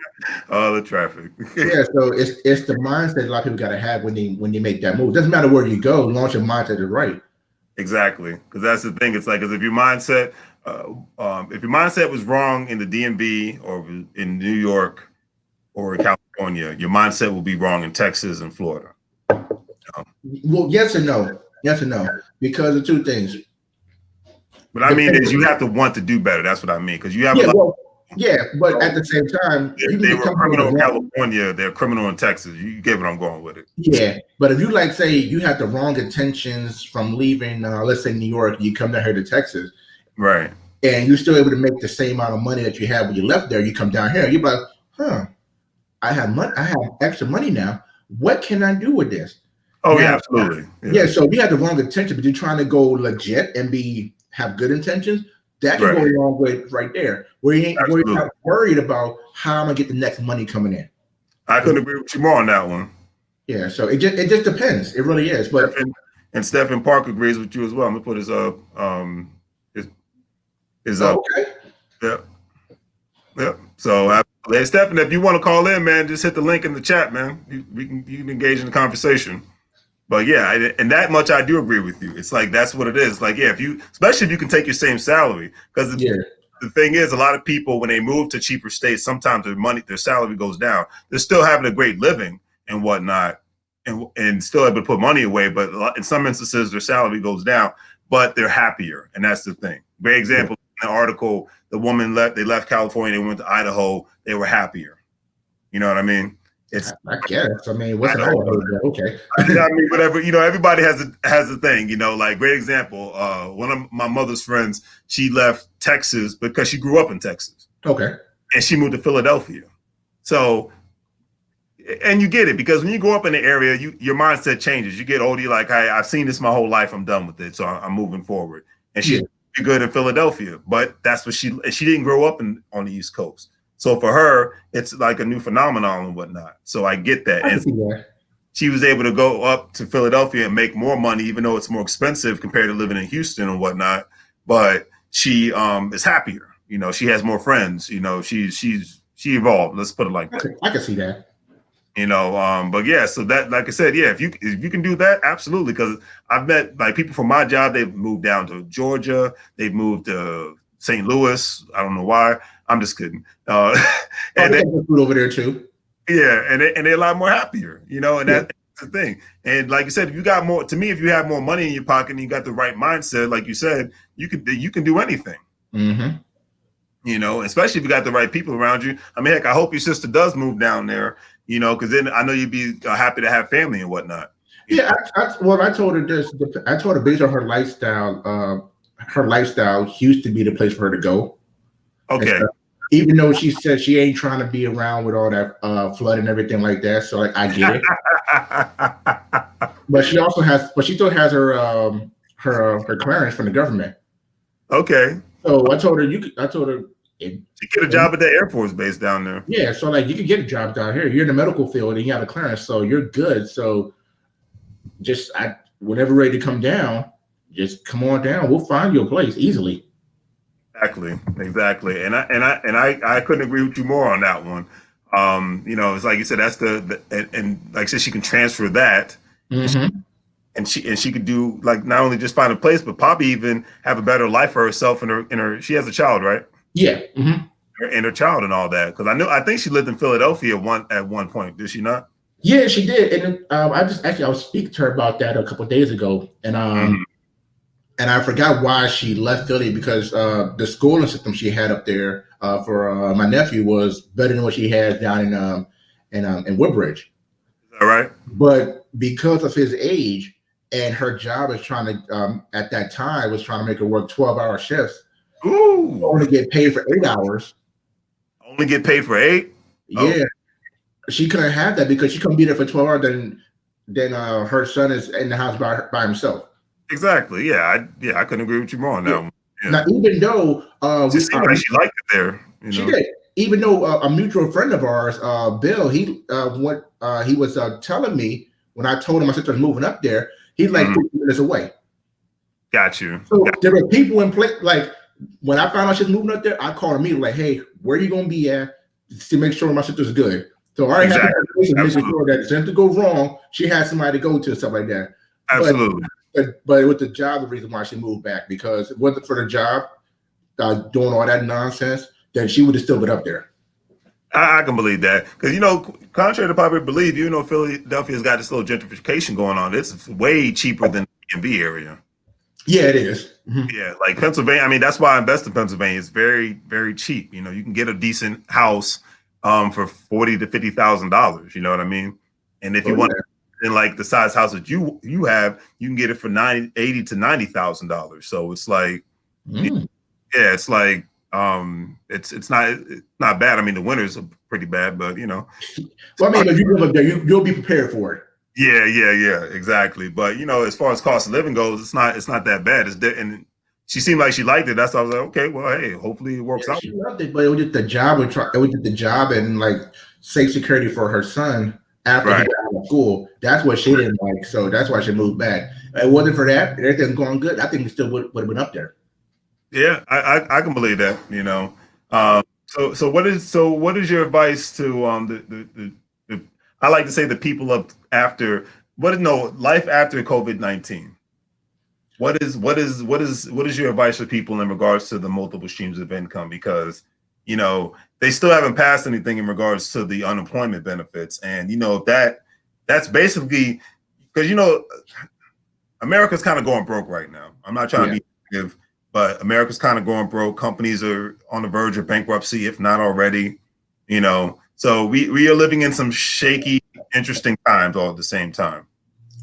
all the traffic. Yeah. So it's the mindset a lot of people got to have when they make that move. It doesn't matter where you go, as long as your mindset is right. Exactly, because that's the thing. It's like, because if your mindset was wrong in the DMV or in New York or California, your mindset will be wrong in Texas and Florida. Well, yes and no, because of two things. But I mean is you have to want to do better. That's what I mean, because you have Yeah, but at the same time, you can They get were comfortable with criminal the in wrong. California. They're criminal in Texas. You get what I'm going with it. Yeah, but if you like say you had the wrong intentions from leaving, let's say New York, you come down here to Texas, Right. and you're still able to make the same amount of money that you had when you left there. You come down here, you're like, huh, I have money. I have extra money now. What can I do with this? Oh Now, yeah, absolutely. yeah. So if you have the wrong intention, but you're trying to go legit and have good intentions, that can go Right. a long way right there. Where you're Absolutely. not worried about how I'm gonna get the next money coming in. I couldn't agree with you more on that one. Yeah. So it just depends. It really is. But Stephen Park agrees with you as well. I'm gonna put his his okay. Yep. Yep. So hey, Stephen, if you want to call in, man, just hit the link in the chat, man. You can engage in the conversation. But yeah, and that much I do agree with you. It's like that's what it is. Like, yeah, especially if you can take your same salary, because Yeah. the thing is, a lot of people when they move to cheaper states, sometimes their salary goes down. They're still having a great living and whatnot, and still able to put money away. But in some instances, their salary goes down, but they're happier, and that's the thing. Great example in the article: the woman left. They left California. They went to Idaho. They were happier. You know what I mean? I guess. I mean, what's an Idaho? Okay. I mean, whatever. Everybody has a thing. Like great example. One of my mother's friends, she left Texas because she grew up in Texas. Okay. And she moved to Philadelphia. So, and you get it because when you grow up in the area, your mindset changes. You get older, you're like, I've seen this my whole life. I'm done with it. So I'm moving forward. And she's good in Philadelphia, but that's what she didn't grow up on the East Coast. So for her, it's like a new phenomenon and whatnot. So I get that. And she was able to go up to Philadelphia and make more money, even though it's more expensive compared to living in Houston and whatnot. But she is happier. She has more friends. She evolved. Let's put it like that. I can see that. But yeah, so that, like I said, yeah, if you can do that, absolutely. Because I've met like people from my job, they've moved down to Georgia, they've moved to St. Louis. I don't know why. I'm just kidding. And they got food over there too. Yeah, and they're a lot more happier, and that's the thing. And like you said, if you got more, to me, if you have more money in your pocket and you got the right mindset, like you said, you can do anything. Mm-hmm. Especially if you got the right people around you. I mean, heck, I hope your sister does move down there, because then I know you'd be happy to have family and whatnot. Yeah, I told her this. I told her based on her lifestyle, used to be the place for her to go. Okay. Even though she said she ain't trying to be around with all that flood and everything like that, so like I get it. But she still has her clearance from the government. Okay. So I told her you get a job at the Air Force base down there. Yeah, so like you can get a job down here. You're in the medical field and you have a clearance, so you're good. So whenever ready to come down, just come on down. We'll find you a place easily. Exactly. And I couldn't agree with you more on that one. It's like you said, that's and like I said, she can transfer that. Mm-hmm. And she could do like not only just find a place, but probably even have a better life for herself and her. She has a child, right? Yeah. Mm-hmm. And her child and all that. Because I think she lived in Philadelphia at one point. Did she not? Yeah, she did. And I was speaking to her about that a couple of days ago, and and I forgot why she left Philly because the schooling system she had up there for my nephew was better than what she had down in Woodbridge. Is that right? But because of his age and her job is trying to at that time was trying to make her work 12-hour shifts. Ooh. Only get paid for 8 hours. Only get paid for 8? Yeah. She couldn't have that because she couldn't be there for 12 hours. Then her son is in the house by himself. Exactly. Yeah. I couldn't agree with you more on that one. Yeah. Now, even though she liked it there, she did. Even though a mutual friend of ours, Bill, he was telling me when I told him my sister was moving up there, he's like 50 minutes away. Got you. So there were people in place. Like when I found out she was moving up there, I called her like, "Hey, where are you gonna be at to make sure my sister's good?" So I already had to make sure that if something go wrong, she had somebody to go to, stuff like that. Absolutely. But with the job, the reason why she moved back because it wasn't for the job, doing all that nonsense, then she would have still been up there. I can believe that because contrary to popular belief, Philadelphia's got this little gentrification going on. It's way cheaper than the DMV area. Yeah, it is. Yeah, like Pennsylvania. I mean, that's why I invest in Pennsylvania. It's very, very cheap. You know, you can get a decent house for $40,000 to $50,000. You know what I mean? And if Oh you want, yeah. in like the size house that you have, you can get it for 80 to $90,000. So it's like, Mm. yeah, it's like it's not bad. I mean, the winters are pretty bad, but you know, Well, I mean, but you live up there, you'll be prepared for it. yeah, exactly. But you know, as far as cost of living goes, it's not that bad. And she seemed like she liked it. That's why I was like, okay, well, hey, hopefully it Yeah, works out. she loved it, but it was just the job. It was just the job and like safe security for her son after he Right. got out of school. That's what she didn't like, so that's why she moved back. It wasn't for that. Everything going good. I think it still would have been up there. Yeah, I can believe that. You know. So what is your advice to the I like to say the people of after what no life after COVID-19? What is your advice for people in regards to the multiple streams of income? Because you know they still haven't passed anything in regards to the unemployment benefits, and you know that's basically because you know America's kind of going broke right now. I'm not trying Yeah, to be negative, but America's kind of going broke. Companies are on the verge of bankruptcy, if not already. You know, so we are living in some shaky, interesting times all at the same time.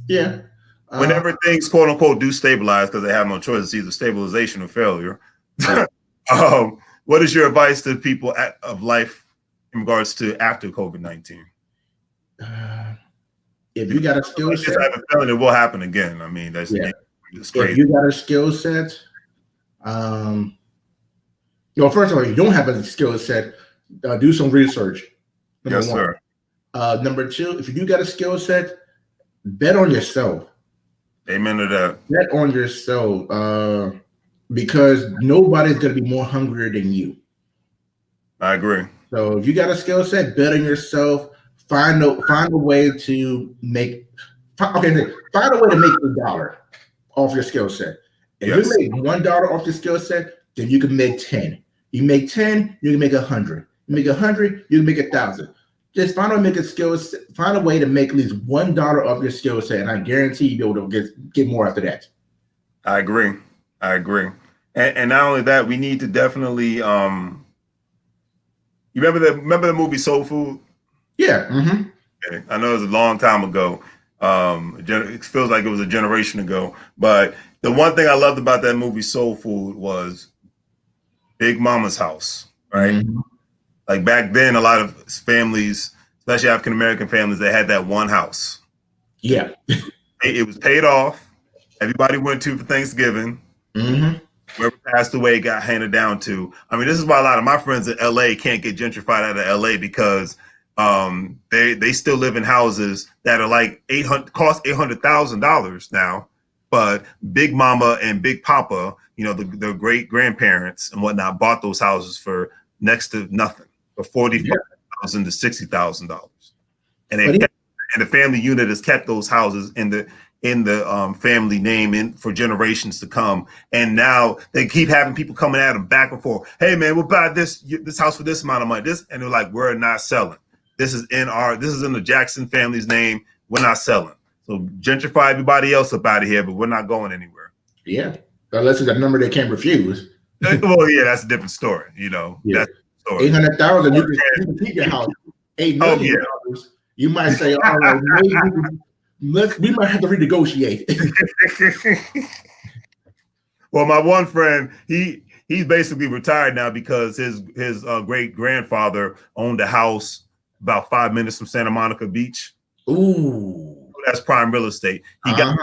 yeah. Whenever things quote unquote do stabilize, because they have no choice, it's either stabilization or failure. Yeah. What is your advice to people of life in regards to after COVID-19? Uh, if you got a skill I set, have a feeling it will happen again. I mean, yeah. it's If crazy. you got a skill set, um, first of all, you don't have a skill set, do some research. Number Yes, one. sir. Number two, if you do got a skill set, bet on yourself. Amen to that. Bet on yourself, because nobody's going to be more hungrier than you. I agree. So if you got a skill set, bet on yourself. Find a way to make. Okay, find a way to make $1 off your skill set. If you Yes, make $1 off your skill set, then you can make 10. You make 10, you can make 100. You make 100, you can make 1,000. Just find a way to make a skill set, find a way to make at least $1 off your skill set, and I guarantee you'll be able to get more after that. I agree. I agree. And not only that, we need to definitely you remember the movie Soul Food? Yeah. Mm-hmm. Okay. I know it was a long time ago. It feels like it was a generation ago. But the one thing I loved about that movie Soul Food was Big Mama's house, right? Mm-hmm. Like back then, a lot of families, especially African American families, they had that one house. Yeah. It was paid off. Everybody went to for Thanksgiving. Mm-hmm. Whoever passed away got handed down to. I mean, this is why a lot of my friends in LA can't get gentrified out of LA because they still live in houses that are like $800,000 now. But Big Mama and Big Papa, you know, the great grandparents and whatnot, bought those houses for next to nothing, for Yeah. $45,000 to $60,000, and But and the family unit has kept those houses in the family name in for generations to come. And now they keep having people coming at them back and forth. Hey man, we'll buy this house for this amount of money. And they're like, we're not selling. This is in the Jackson family's name. We're not selling. So gentrify everybody else up out of here, but we're not going anywhere. yeah, unless it's a number they can't refuse. Well, yeah, that's a different story. You know, Yeah. that's a story. 800,000, you can keep your house. $8 million, you might say, all right, we might have to renegotiate. Well, my one friend, he's basically retired now because his great grandfather owned a house about 5 minutes from Santa Monica Beach. Ooh. That's prime real estate. He got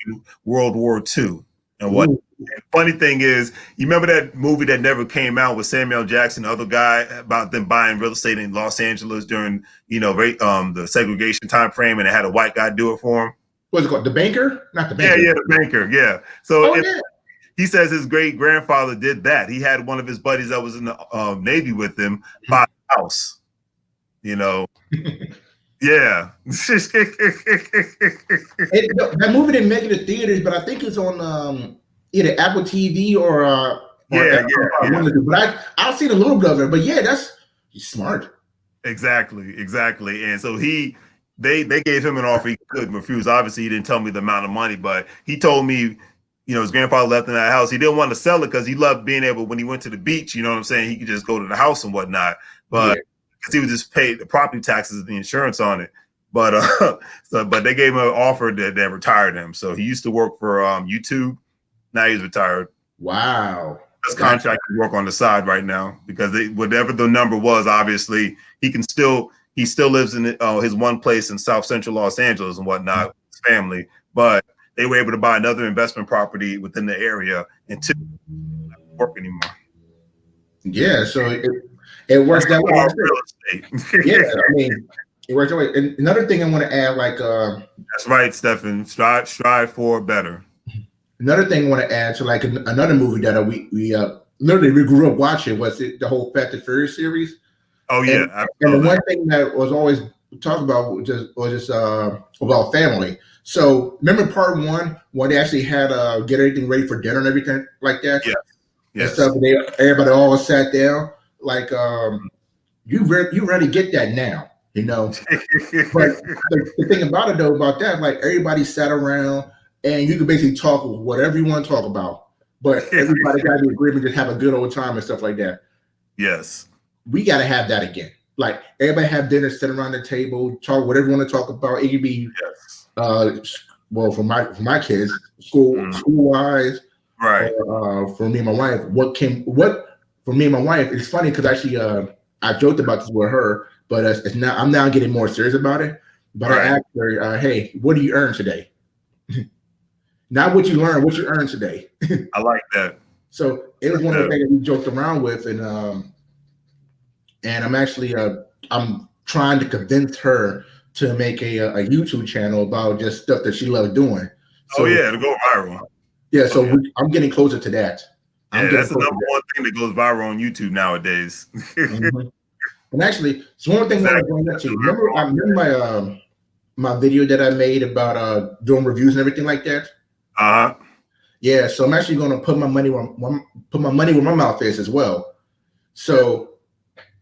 in World War II. And what funny thing is, you remember that movie that never came out with Samuel Jackson, the other guy, about them buying real estate in Los Angeles during the segregation time frame, and it had a white guy do it for him. What's it called? The Banker? Not the Banker. Yeah, the banker. Yeah. So yeah. he says his great grandfather did that. He had one of his buddies that was in the Navy with him buy a house. You know. Yeah. That movie didn't make it to theaters, but I think it's on either Apple TV or yeah. But I've seen a little bit of it. But yeah, he's smart. Exactly. And so they gave him an offer he couldn't refuse. Obviously, he didn't tell me the amount of money, but he told me, his grandfather left in that house. He didn't want to sell it because he loved being able, when he went to the beach, you know what I'm saying, he could just go to the house and whatnot. But because he would just pay the property taxes and the insurance on it. But but they gave him an offer that retired him. So he used to work for YouTube. Now he's retired. Wow. That's contracted work on the side right now because whatever the number was, obviously he still lives in his one place in South Central Los Angeles and whatnot with his family. But they were able to buy another investment property within the area and to not work anymore. Yeah, so it works that way. Real estate. Yeah, I mean, it works that way. And another thing I want to add, like that's right, Stephen. Strive for better. Another thing I want to add to like another movie that we literally we grew up watching was the whole Fast and Furious series. Oh yeah, and the one thing that was always talked about was just about family. So remember part 1 when they actually had get everything ready for dinner and everything like that. Yeah, yes. And stuff. Everybody all sat down. Like you rarely get that now, you know. But the thing about it though about that, like everybody sat around and you could basically talk whatever you want to talk about, but everybody got to agree and just have a good old time and stuff like that. Yes, we got to have that again. Like everybody have dinner, sit around the table, talk whatever you want to talk about. It could be, well, for my kids, school wise, right? For me and my wife, for me and my wife. It's funny because actually, I joked about this with her, but it's now I'm now getting more serious about it. But I asked her, "Hey, what do you earn today?" Not what you learn, what you earn today. I like that. So it was one of the things that we joked around with, and I'm actually I'm trying to convince her to make a YouTube channel about just stuff that she loves doing. So, to go viral. Yeah, so I'm getting closer to that. That's the number one thing that goes viral on YouTube nowadays. And actually, so one thing I want to bring up to you. Remember my video that I made about doing reviews and everything like that? Yeah, so I'm actually going to put my money where my mouth is as well. So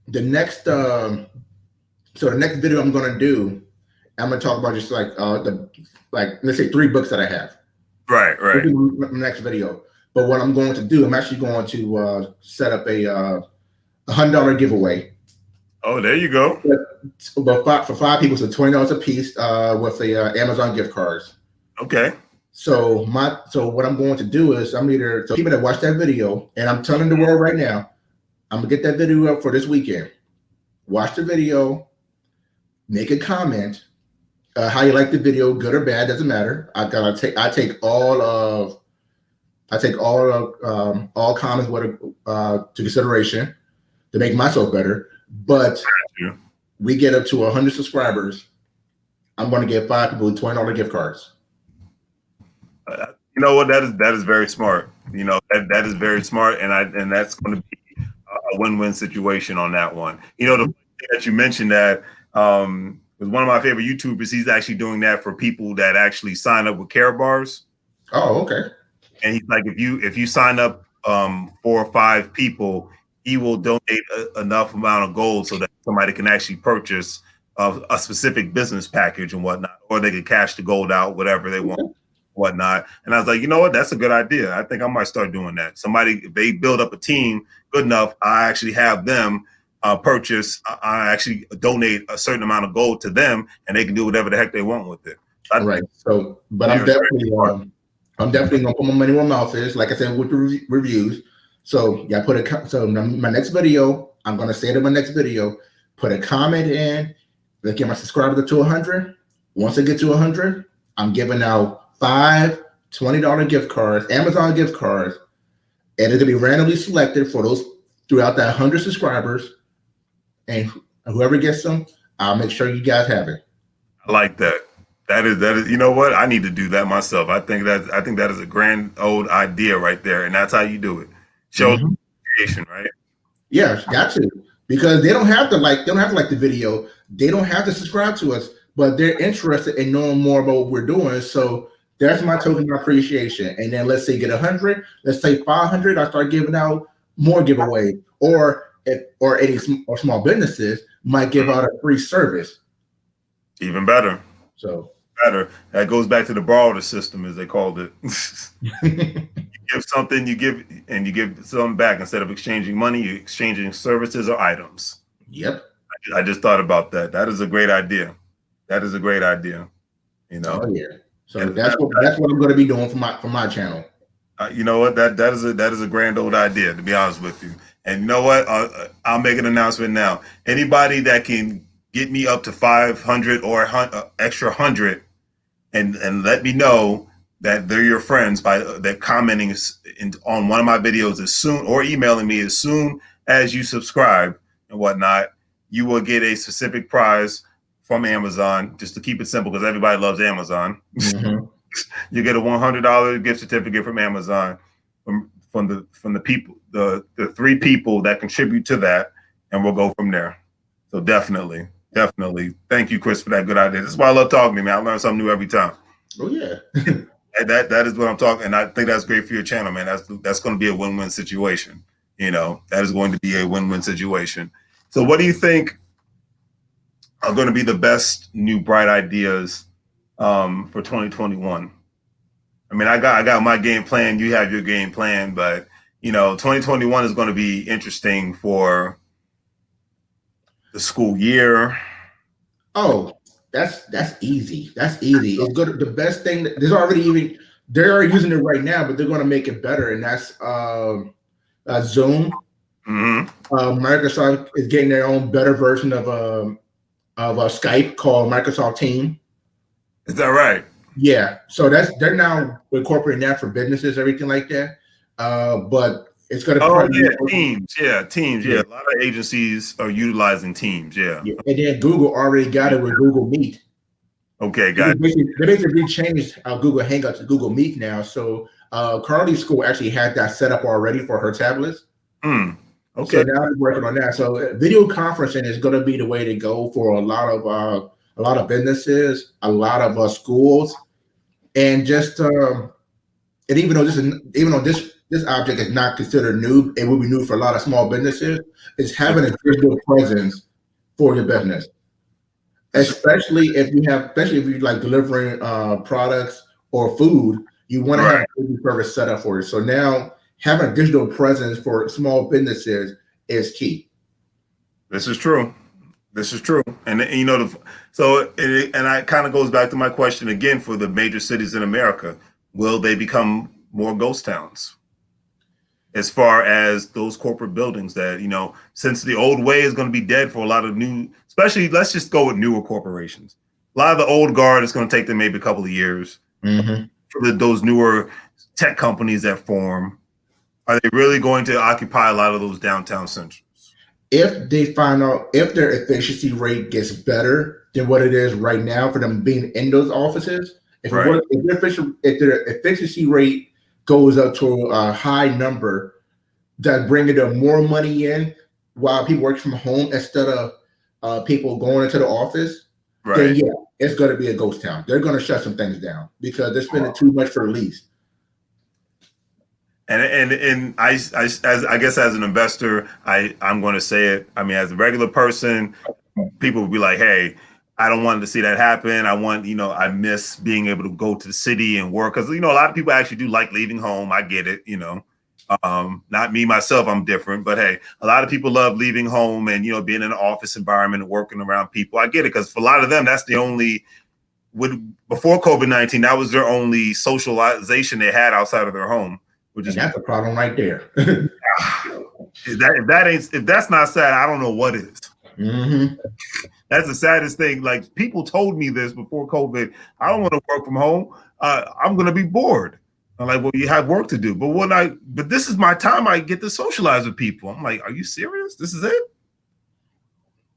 the next video I'm going to do, I'm going to talk about just like let's say 3 books that I have. Right. My next video. But what I'm going to do, I'm actually going to set up a $100 giveaway. Oh, there you go. But for 5 people, so $20 a piece with the Amazon gift cards. Okay. So what I'm going to do is so people that watch that video, and I'm telling the world right now, I'm gonna get that video up for this weekend. Watch the video, make a comment, how you like the video, good or bad, doesn't matter. I take all comments to consideration to make myself better. But we get up to 100 subscribers, I'm going to give 5 people $20 gift cards. You know what? That is very smart. You know, that is very smart, and that's going to be a win-win situation on that one. You know, the thing that you mentioned that was one of my favorite YouTubers. He's actually doing that for people that actually sign up with Care Bars. Oh, okay. And he's like, if you sign up 4 or 5 people, he will donate enough amount of gold so that somebody can actually purchase a specific business package and whatnot, or they can cash the gold out, whatever they want, whatnot. And I was like, you know what? That's a good idea. I think I might start doing that. If they build up a team good enough, I actually have them purchase. I actually donate a certain amount of gold to them, and they can do whatever the heck they want with it. Right. So, but I'm definitely gonna put my money where my mouth is. Like I said, with the reviews. So yeah, my next video, I'm gonna say it in my next video. Put a comment in. Let's get my subscribers to 100. Once I get to 100, I'm giving out 5 $20 gift cards, Amazon gift cards, and it's gonna be randomly selected for those throughout that 100 subscribers. And whoever gets them, I'll make sure you guys have it. I like that. That is. You know what? I need to do that myself. I think that is a grand old idea right there, and that's how you do it. Show creation, right? Yeah, got to, because they don't have to like the video. They don't have to subscribe to us, but they're interested in knowing more about what we're doing. So that's my token of appreciation. And then let's say get 100, let's say 500, I start giving out more giveaway, or any small businesses might give out a free service. Even better. So better. That goes back to the barter system, as they called it. Give something, you give something back instead of exchanging money. You're exchanging services or items. Yep. I just thought about that. That is a great idea. That is a great idea. You know. Oh yeah. So And that's what I'm going to be doing for my channel. you know what? That is a grand old idea, to be honest with you. And you know what? I'll make an announcement now. Anybody that can get me up to 500 or extra 100, and let me know that they're your friends by that commenting on one of my videos as soon, or emailing me as soon as you subscribe and whatnot, you will get a specific prize from Amazon. Just to keep it simple, because everybody loves Amazon. Mm-hmm. You get a $100 gift certificate from Amazon from the people, the 3 people that contribute to that, and we'll go from there. So definitely. Thank you, Chris, for that good idea. This is why I love talking to you, man. I learn something new every time. Oh yeah. that is what I'm talking, and I think that's great for your channel, man. That's going to be a win-win situation. You know, that is going to be a win-win situation. So what do you think are going to be the best new bright ideas for 2021? I mean, I got my game plan. You have your game plan, but you know, 2021 is going to be interesting for the school year. Oh, that's easy. That's easy. It's good. The best thing there's already even they're using it right now, but they're going to make it better, and that's Zoom. Mm-hmm. Microsoft is getting their own better version of Skype called Microsoft Team. Is that right? Yeah. So they're now incorporating that for businesses, everything like that. But it's going to Teams. Yeah. A lot of agencies are utilizing Teams. Yeah. And then Google already got it with Google Meet. Okay, got it. They basically changed Google Hangouts to Google Meet now. So Carly's school actually had that set up already for her tablets. Okay. So now they're working on that. So video conferencing is going to be the way to go for a lot of businesses, a lot of schools, and just and even though this object is not considered new, it will be new for a lot of small businesses. Is having a digital presence for your business, especially if you like delivering products or food. You want to have a digital service set up for it. So now having a digital presence for small businesses is key. This is true. And you know, and it kind of goes back to my question again for the major cities in America. Will they become more ghost towns? As far as those corporate buildings that, you know, since the old way is going to be dead for a lot of new, especially let's just go with newer corporations. A lot of the old guard is going to take them maybe a couple of years. Mm-hmm. For those newer tech companies that form, are they really going to occupy a lot of those downtown centers? If they find out if their efficiency rate gets better than what it is right now for them being in those offices, if their efficiency rate goes up to a high number that's bringing them more money in while people work from home instead of people going into the office, then yeah, it's going to be a ghost town. They're going to shut some things down because they're spending too much for the lease. And I guess as an investor, I'm going to say it. I mean, as a regular person, people will be like, hey, I don't want to see that happen. I miss being able to go to the city and work because, you know, a lot of people actually do like leaving home. I get it, you know, not me, myself, I'm different. But hey, a lot of people love leaving home and, you know, being in an office environment and working around people. I get it because for a lot of them, that's the only before COVID-19, that was their only socialization they had outside of their home. That's a problem right there. If that's not sad, I don't know what is. Mm-hmm. That's the saddest thing. Like people told me this before COVID. I don't want to work from home. I'm going to be bored. I'm like, well, you have work to do. But this is my time. I get to socialize with people. I'm like, are you serious? This is it?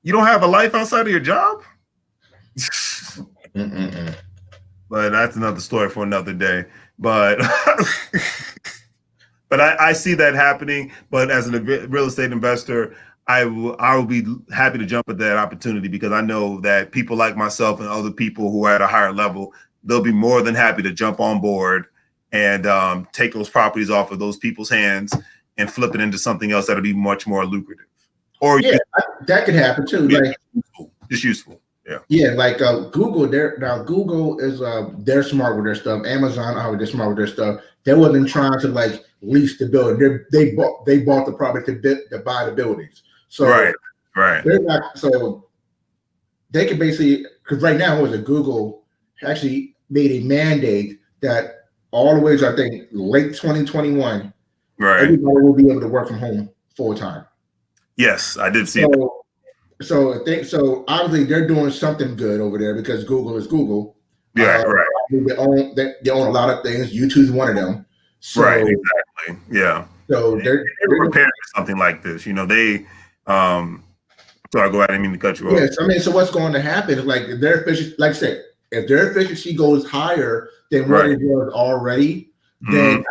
You don't have a life outside of your job? But that's another story for another day. But but I see that happening. But as a real estate investor, I will be happy to jump at that opportunity because I know that people like myself and other people who are at a higher level, they'll be more than happy to jump on board and take those properties off of those people's hands and flip it into something else that'll be much more lucrative. Or yeah, that could happen too. Like just useful. Yeah, like Google, Google is they're smart with their stuff. Amazon, they're smart with their stuff. They wasn't trying to like lease the building. They bought the property to buy the buildings. So right. they're not so they can basically, because right now was a Google actually made a mandate that all the way to I think late 2021, everybody will be able to work from home full time. Yes, I did see that. So obviously they're doing something good over there because Google is Google. Yeah, right. They own a lot of things. YouTube's one of them. So, right, exactly. Yeah. So they're preparing for something like this. You know, they sorry, go ahead. I didn't mean to cut you off. Yes, I mean, so what's going to happen is like if their efficiency, like I said, if their efficiency goes higher than what it was already, then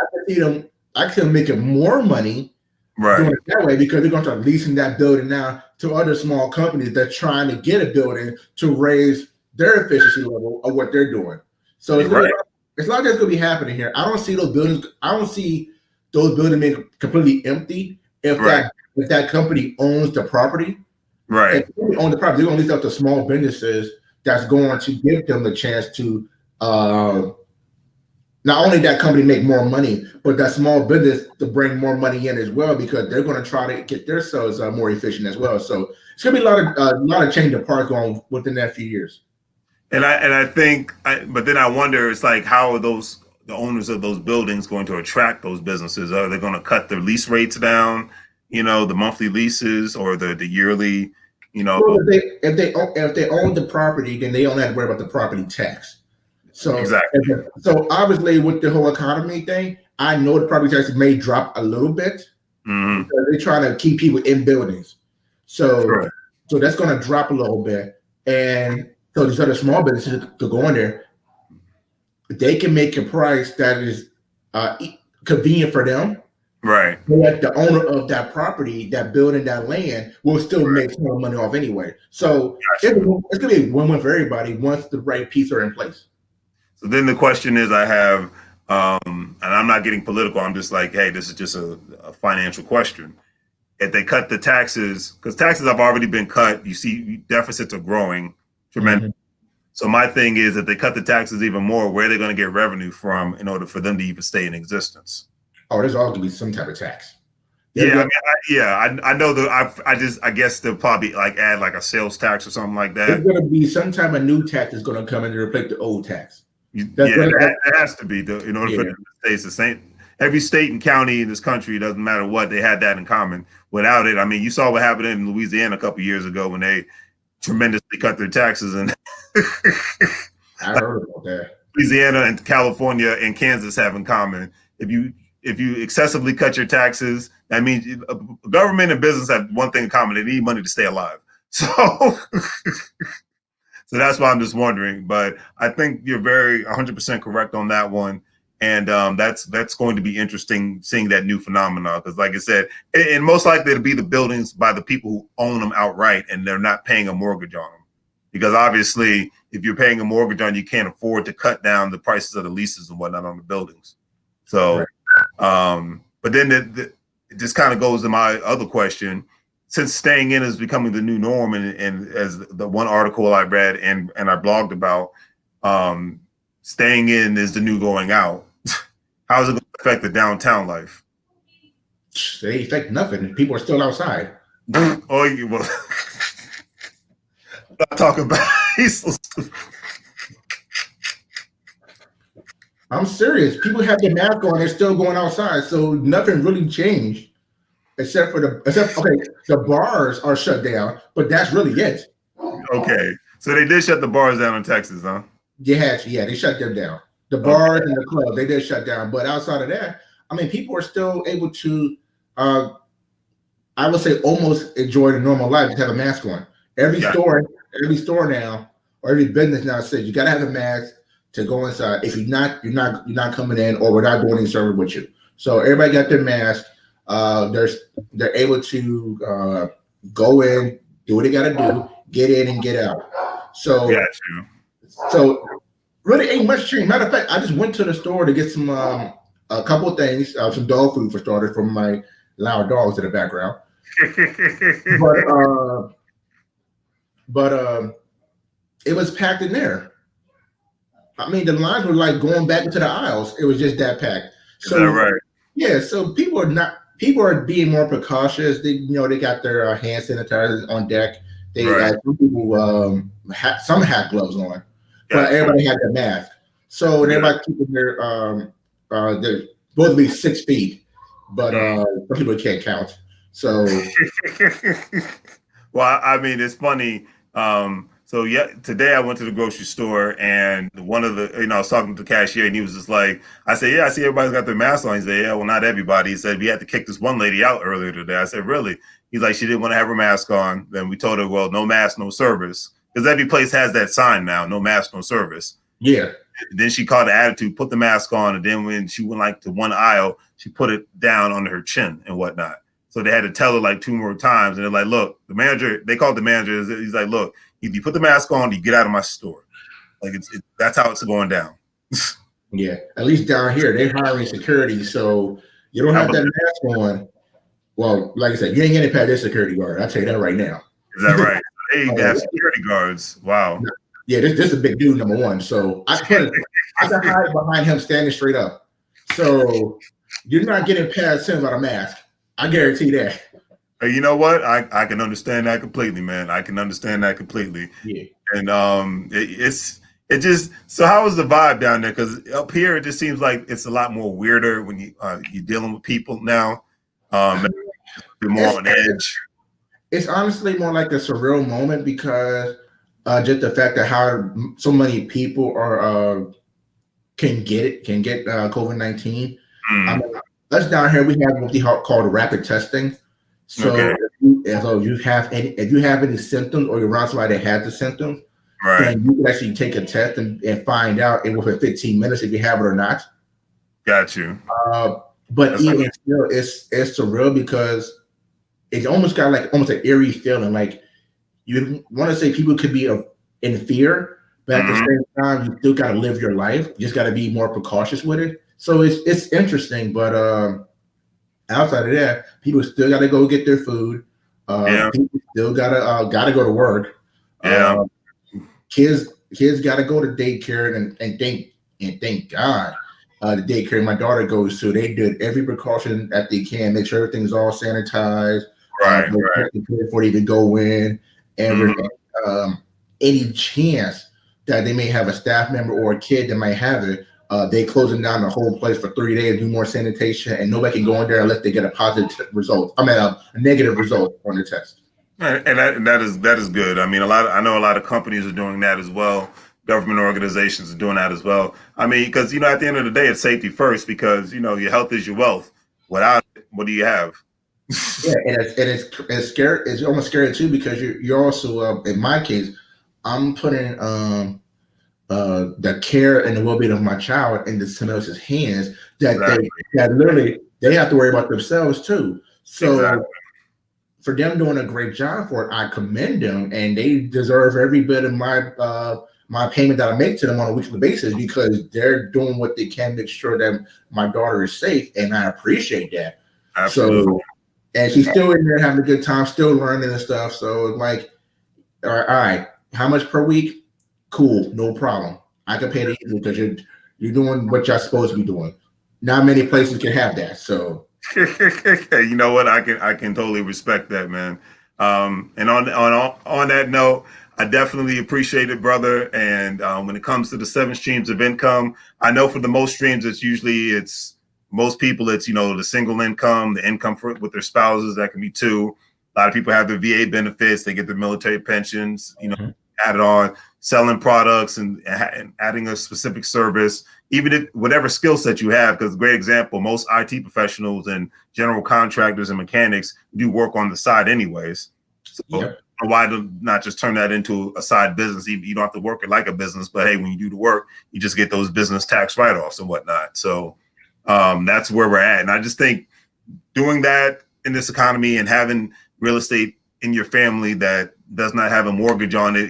I can see them making more money doing it that way because they're going to start leasing that building now to other small companies that's trying to get a building to raise their efficiency level of what they're doing. So it's not just going to be happening here. I don't see those buildings. I don't see those buildings being completely empty if that company owns the property. Right. If they own the property, they're going to lease out to small businesses that's going to give them the chance to not only that company make more money, but that small business to bring more money in as well because they're going to try to get themselves more efficient as well. So it's going to be a lot of change of parts going within that few years. And I think, but then I wonder, it's like, how are the owners of those buildings going to attract those businesses? Are they going to cut their lease rates down? You know, the monthly leases or the yearly? You know, well, if they own the property, then they don't have to worry about the property tax. So so obviously with the whole economy thing, I know the property taxes may drop a little bit because they're trying to keep people in buildings. So that's going to drop a little bit, and so these other small businesses to go in there, they can make a price that is convenient for them. Right. But the owner of that property, that building, that land will still make some money off anyway. So it's going to be a win-win for everybody once the right pieces are in place. So then the question is, I have, and I'm not getting political. I'm just like, hey, this is just a financial question. If they cut the taxes, because taxes have already been cut, you see deficits are growing tremendously. So my thing is, if they cut the taxes even more, where are they going to get revenue from in order for them to even stay in existence? Oh, there's always going to be some type of tax. I know that. I guess they'll probably like add like a sales tax or something like that. There's going to be some type of new tax that's going to come in to replace the old tax. It has to be in order for the states the same. Every state and county in this country, it doesn't matter what, they had that in common. Without it, I mean, you saw what happened in Louisiana a couple of years ago when they tremendously cut their taxes, and I heard about that. Louisiana and California and Kansas have in common. If you excessively cut your taxes, that means government and business have one thing in common: they need money to stay alive. So. So that's why I'm just wondering, but I think you're very 100% correct on that one, and that's going to be interesting seeing that new phenomenon because, like I said, and most likely it'll be the buildings by the people who own them outright, and they're not paying a mortgage on them, because obviously if you're paying a mortgage on, you can't afford to cut down the prices of the leases and whatnot on the buildings. So, but then it just kind of goes to my other question. Since staying in is becoming the new norm, and as the one article I read and I blogged about, staying in is the new going out. How is it going to affect the downtown life? They affect nothing. People are still outside. I'm not talking about. I'm serious. People have their mask on. They're still going outside, so nothing really changed. Except the bars are shut down, but that's really it. Okay, so they did shut the bars down in Texas, huh? They shut them down. The bars and the club, they did shut down. But outside of that, I mean, people are still able to, I would say, almost enjoy the normal life, just have a mask on. Every store now, or every business now says you gotta have a mask to go inside. If you're not coming in, or we're not doing any service with you. So everybody got their mask. They're able to go in, do what they got to do, get in and get out. So really ain't much change. Matter of fact, I just went to the store to get some a couple of things, some dog food for starters, from my loud dogs in the background. but it was packed in there. I mean, the lines were like going back into the aisles. It was just that packed. Is that So right? yeah, so people are being more precautious. They got their hand sanitizers on deck. They Right. some people some had gloves on, but Gotcha. everybody had their mask. So and Yeah. everybody keeping they're supposed to be 6 feet, but some people can't count. So Well, I mean, it's funny. So yeah, today I went to the grocery store and one of the, I was talking to the cashier and he was just like, I said, yeah, I see everybody's got their masks on. He said, yeah, well, not everybody. He said, we had to kick this one lady out earlier today. I said, really? He's like, she didn't want to have her mask on. Then we told her, well, no mask, no service. Because every place has that sign now, no mask, no service. yeah, Then she caught the attitude, put the mask on, and then when she went like to one aisle, she put it down under her chin and whatnot. So they had to tell her like 2 more times, and they're like, "Look, the manager." They called the manager. He's like, "Look, if you put the mask on, you get out of my store." Like that's how it's going down. yeah. At least down here, they're hiring security, so you don't How have about that that? mask on. Well, like I said, you ain't getting past this security guard. I'll tell you that right now. Is that right? They even Uh, have security guards. Wow. yeah, this is a big dude, number one. So I can hide behind him standing straight up. So you're not getting past him without a mask. I guarantee that. Hey, you know what? I can understand that completely, man. I can understand that completely. Yeah. And it just so how is the vibe down there? Because up here it just seems like it's a lot more weirder when you're dealing with people now. They're more It's on edge. it's honestly more like a surreal moment because just the fact that how so many people are can get COVID-19. I Mm, mean, us down here we have what we call rapid testing. So okay, if you have any symptoms or you're around somebody that has the symptoms, right, then you can actually take a test and find out in within 15 minutes if you have it or not. got you. Uh, but That's not, even still, it's surreal because it's almost got like almost an eerie feeling. Like you want to say people could be in fear, but at the mhm. same time, you still got to live your life. You just got to be more precautious with it. So it's interesting, but outside of that, people still got to go get their food. Yeah, People still gotta go to work. yeah, Uh, kids got to go to daycare and thank God the daycare my daughter goes to. They did every precaution that they can, make sure everything's all sanitized. right, No right. testing before they even go in. Mhm. And any chance that they may have a staff member or a kid that might have it, they closing down the whole place for 3 days, do more sanitation, and nobody can go in there unless they get a positive result. I mean, a negative result on the test. And that is good. I mean, I know a lot of companies are doing that as well. Government organizations are doing that as well. I mean, because at the end of the day, it's safety first because your health is your wealth. Without it, what do you have? Yeah, and it's scary. It's almost scary too because you're also in my case, I'm putting the care and the well-being of my child into someone else's hands Exactly. that literally they have to worry about themselves too. So Exactly. for them doing a great job for it, I commend them, and they deserve every bit of my payment that I make to them on a weekly basis because they're doing what they can to make sure that my daughter is safe, and I appreciate that. Absolutely. So, and she's still in there having a good time, still learning and stuff. So, like, all right, how much per week? Cool, no problem. I can pay that easily because you're doing what you're supposed to be doing. Not many places can have that. So, You know what? I can totally respect that, man. And on that note, I definitely appreciate it, brother. And when it comes to the 7 streams of income, I know for the most streams, it's most people, it's the single income, the income with their spouses. That can be two. A lot of people have their VA benefits. They get their military pensions. Added on selling products and adding a specific service, even if whatever skill set you have. Because great example, most IT professionals and general contractors and mechanics do work on the side anyways. So yep. why not just turn that into a side business? You don't have to work it like a business, but hey, when you do the work, you just get those business tax write-offs and whatnot. So that's where we're at. And I just think doing that in this economy and having real estate in your family that does not have a mortgage on it,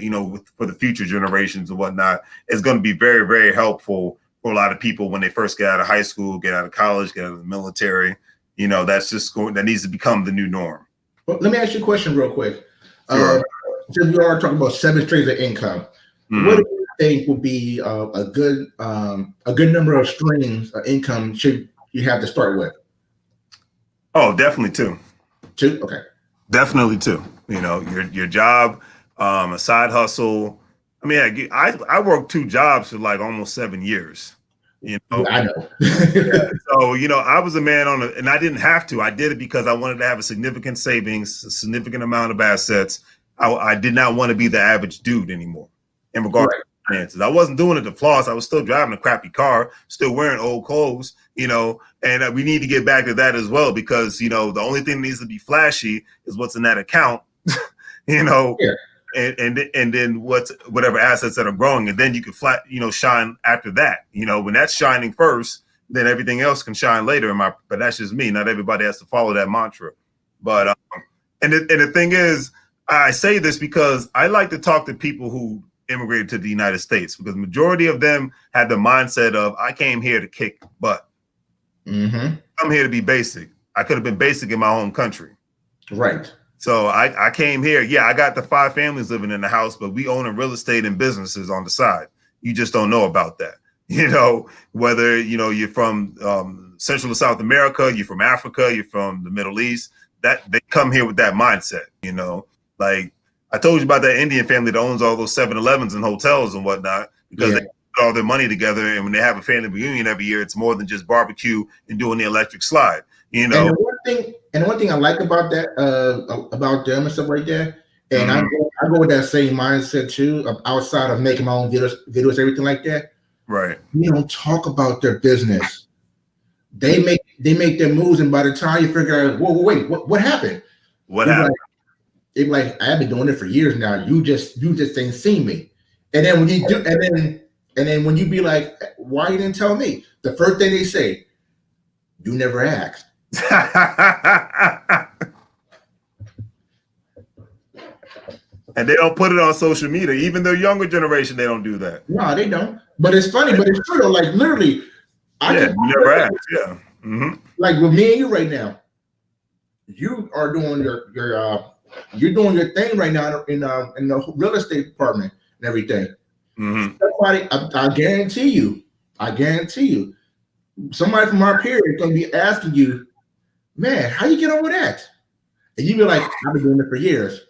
for the future generations and whatnot, is going to be very, very helpful for a lot of people when they first get out of high school, get out of college, get out of the military. That needs to become the new norm. Well, let me ask you a question real quick. Sure. Since we are talking about 7 streams of income, what do you think would be a good number of streams of income should you have to start with? Oh, definitely two. Two? Okay. Definitely two. You know, your job, a side hustle. I mean, I worked two jobs for like almost 7 years. You know, I know. So, you know, I was a man and I didn't have to. I did it because I wanted to have a significant savings, a significant amount of assets. I did not want to be the average dude anymore in regards to finances. I wasn't doing it to floss. I was still driving a crappy car, still wearing old clothes, you know, and we need to get back to that as well because, you know, the only thing that needs to be flashy is what's in that account, you know. Yeah. And then whatever assets that are growing, and then you can shine after that. You know, when that's shining first, then everything else can shine later. But that's just me. Not everybody has to follow that mantra. But and the thing is, I say this because I like to talk to people who immigrated to the United States because the majority of them had the mindset of I came here to kick butt. I'm here to be basic. I could have been basic in my home country. Right. So I came here. Yeah, I got the 5 families living in the house, but we own real estate and businesses on the side. You just don't know about that. You know, whether, you know, you're from Central or South America, you're from Africa, you're from the Middle East, that they come here with that mindset, you know. Like I told you about that Indian family that owns all those 7-Elevens and hotels and whatnot because they put all their money together. And when they have a family reunion every year, it's more than just barbecue and doing the electric slide, you know. And the one thing I like about that, about them and stuff like that, and I go with that same mindset too, of outside of making my own videos, everything like that. Right. We don't talk about their business. They make their moves, and by the time you figure out, wait, what happened? What happened? They're like, I've been doing it for years now. You just ain't seen me. And then when you do, and then when you be like, why you didn't tell me? The first thing they say, you never asked. And they don't put it on social media. Even the younger generation, they don't do that. No, they don't. But it's funny, but it's true though. Like literally, you never asked. Yeah. Like with me and you right now, you are doing you're doing your thing right now in the real estate department and everything. Somebody, I guarantee you, somebody from our period is gonna be asking you, man, how you get over that? And you be like, I've been doing it for years.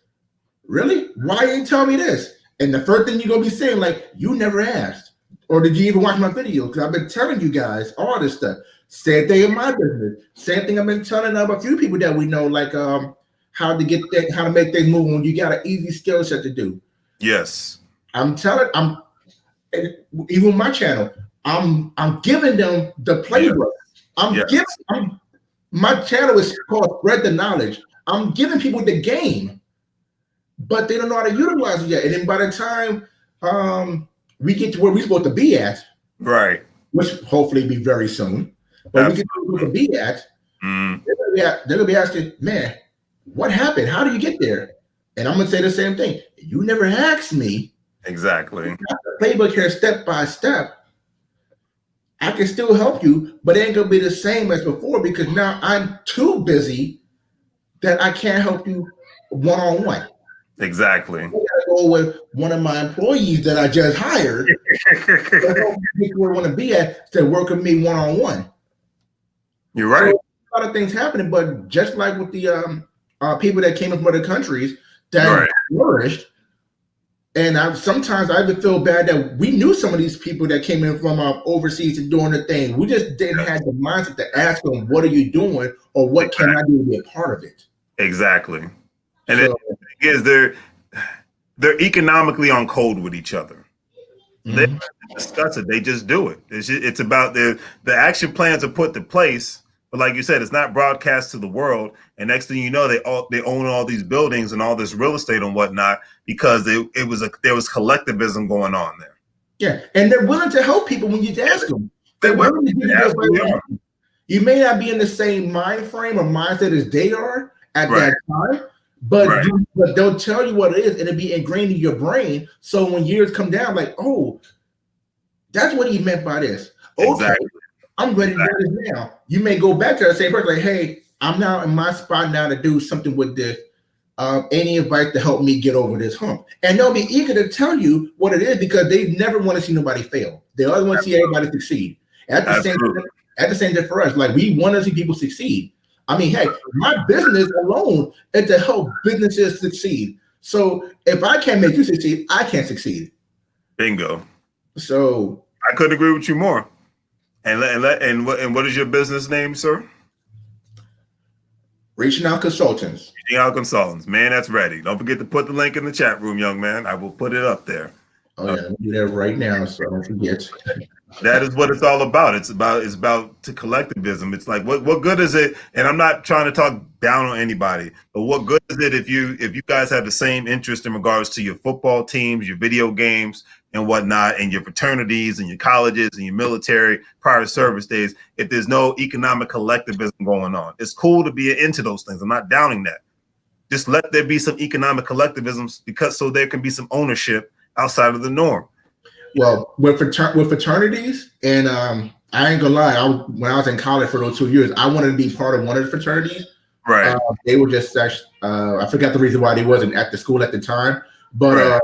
Really? Why you didn't tell me this? And the first thing you're gonna be saying, like, you never asked. Or did you even watch my video? Because I've been telling you guys all this stuff. Same thing in my business. Same thing I've been telling a few people that we know, like how to make things move when you got an easy skill set to do. Yes. Even my channel, I'm giving them the playbook. My channel is called Spread the Knowledge. I'm giving people the game, but they don't know how to utilize it yet. And then by the time we get to where we're supposed to be at, right, which hopefully be very soon, but we get to where we're supposed to be at, they're gonna be asking, man, what happened? How do you get there? And I'm gonna say the same thing. You never asked me. Exactly. The playbook here, step by step. I can still help you, but it ain't gonna be the same as before because now I'm too busy that I can't help you one-on-one. Exactly. I gotta go with one of my employees that I just hired. Where I want to be at to work with me one-on-one. You're right. So, a lot of things happening, but just like with the people that came from other countries that flourished, and sometimes I even feel bad that we knew some of these people that came in from overseas and doing their thing. We just didn't have the mindset to ask them, what are you doing? Or what can I do to be a part of it? Exactly. And the thing is, they're economically on code with each other. They don't discuss it. They just do it. It's about the action plans are put to place. But like you said, it's not broadcast to the world. And next thing you know, they own all these buildings and all this real estate and whatnot because there was collectivism going on there. Yeah, and they're willing to help people when you ask them. They're willing to do that. You may not be in the same mind frame or mindset as they are at that time, but they'll tell you what it is, and it'll be ingrained in your brain. So when years come down, like, oh, that's what he meant by this. Okay. Exactly. I'm ready to do this now. You may go back to the same person, like, hey, I'm now in my spot now to do something with this. any advice to help me get over this hump. And they'll be eager to tell you what it is because they never want to see nobody fail. They always want to see everybody succeed. At the same time for us, like we want to see people succeed. I mean, hey, my business alone is to help businesses succeed. So if I can't make you succeed, I can't succeed. Bingo. So I couldn't agree with you more. And what is your business name, sir? Reaching Out Consultants. Reaching Out Consultants. Man, that's ready. Don't forget to put the link in the chat room, young man. I will put it up there. Oh yeah, let me do that right now, so I don't forget. That is what it's all about. It's about to collectivism. It's like what good is it? And I'm not trying to talk down on anybody, but what good is it if you guys have the same interest in regards to your football teams, your video games and whatnot, and your fraternities and your colleges and your military prior service days, if there's no economic collectivism going on? It's cool to be into those things. I'm not downing that. Just let there be some economic collectivisms so there can be some ownership outside of the norm. Well, with fraternities, and I ain't gonna lie, when I was in college for those 2 years, I wanted to be part of one of the fraternities. Right. They were just I forgot the reason why they wasn't at the school at the time, but right.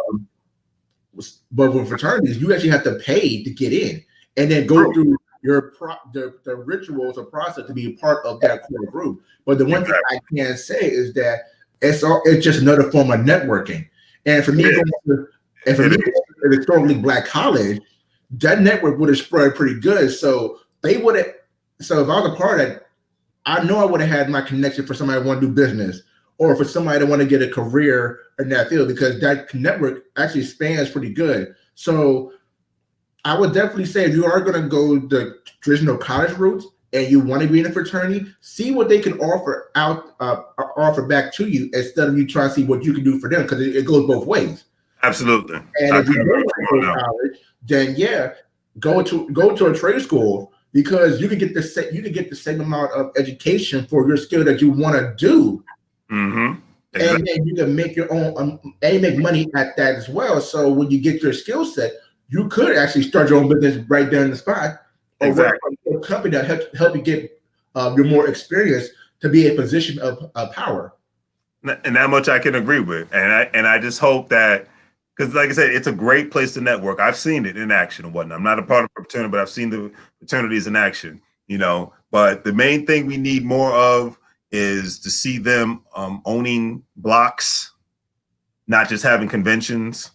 But with fraternities, you actually have to pay to get in, and then go through the rituals or process to be a part of that core group. But the one thing I can say is that it's just another form of networking. And for me, at a historically Black college, that network would have spread pretty good. So they would have. So if I was a part of it, I know I would have had my connection for somebody who want to do business, or for somebody that want to get a career in that field, because that network actually spans pretty good. So I would definitely say if you are going to go the traditional college route and you want to be in a fraternity, see what they can offer back to you instead of you trying to see what you can do for them, because it goes both ways. Absolutely. And if you don't want to go to college, then go to a trade school, because you can get the same amount of education for your skill that you want to do. Mm-hmm. Exactly. And then you can make your own and make money at that as well. So when you get your skill set, you could actually start your own business right there in the spot, or work for a company that help you get your more experience to be a position of power. And that much I can agree with. And I just hope that, because like I said, it's a great place to network. I've seen it in action and whatnot. I'm not a part of a fraternity, but I've seen the fraternities in action, But the main thing we need more of is to see them owning blocks, not just having conventions.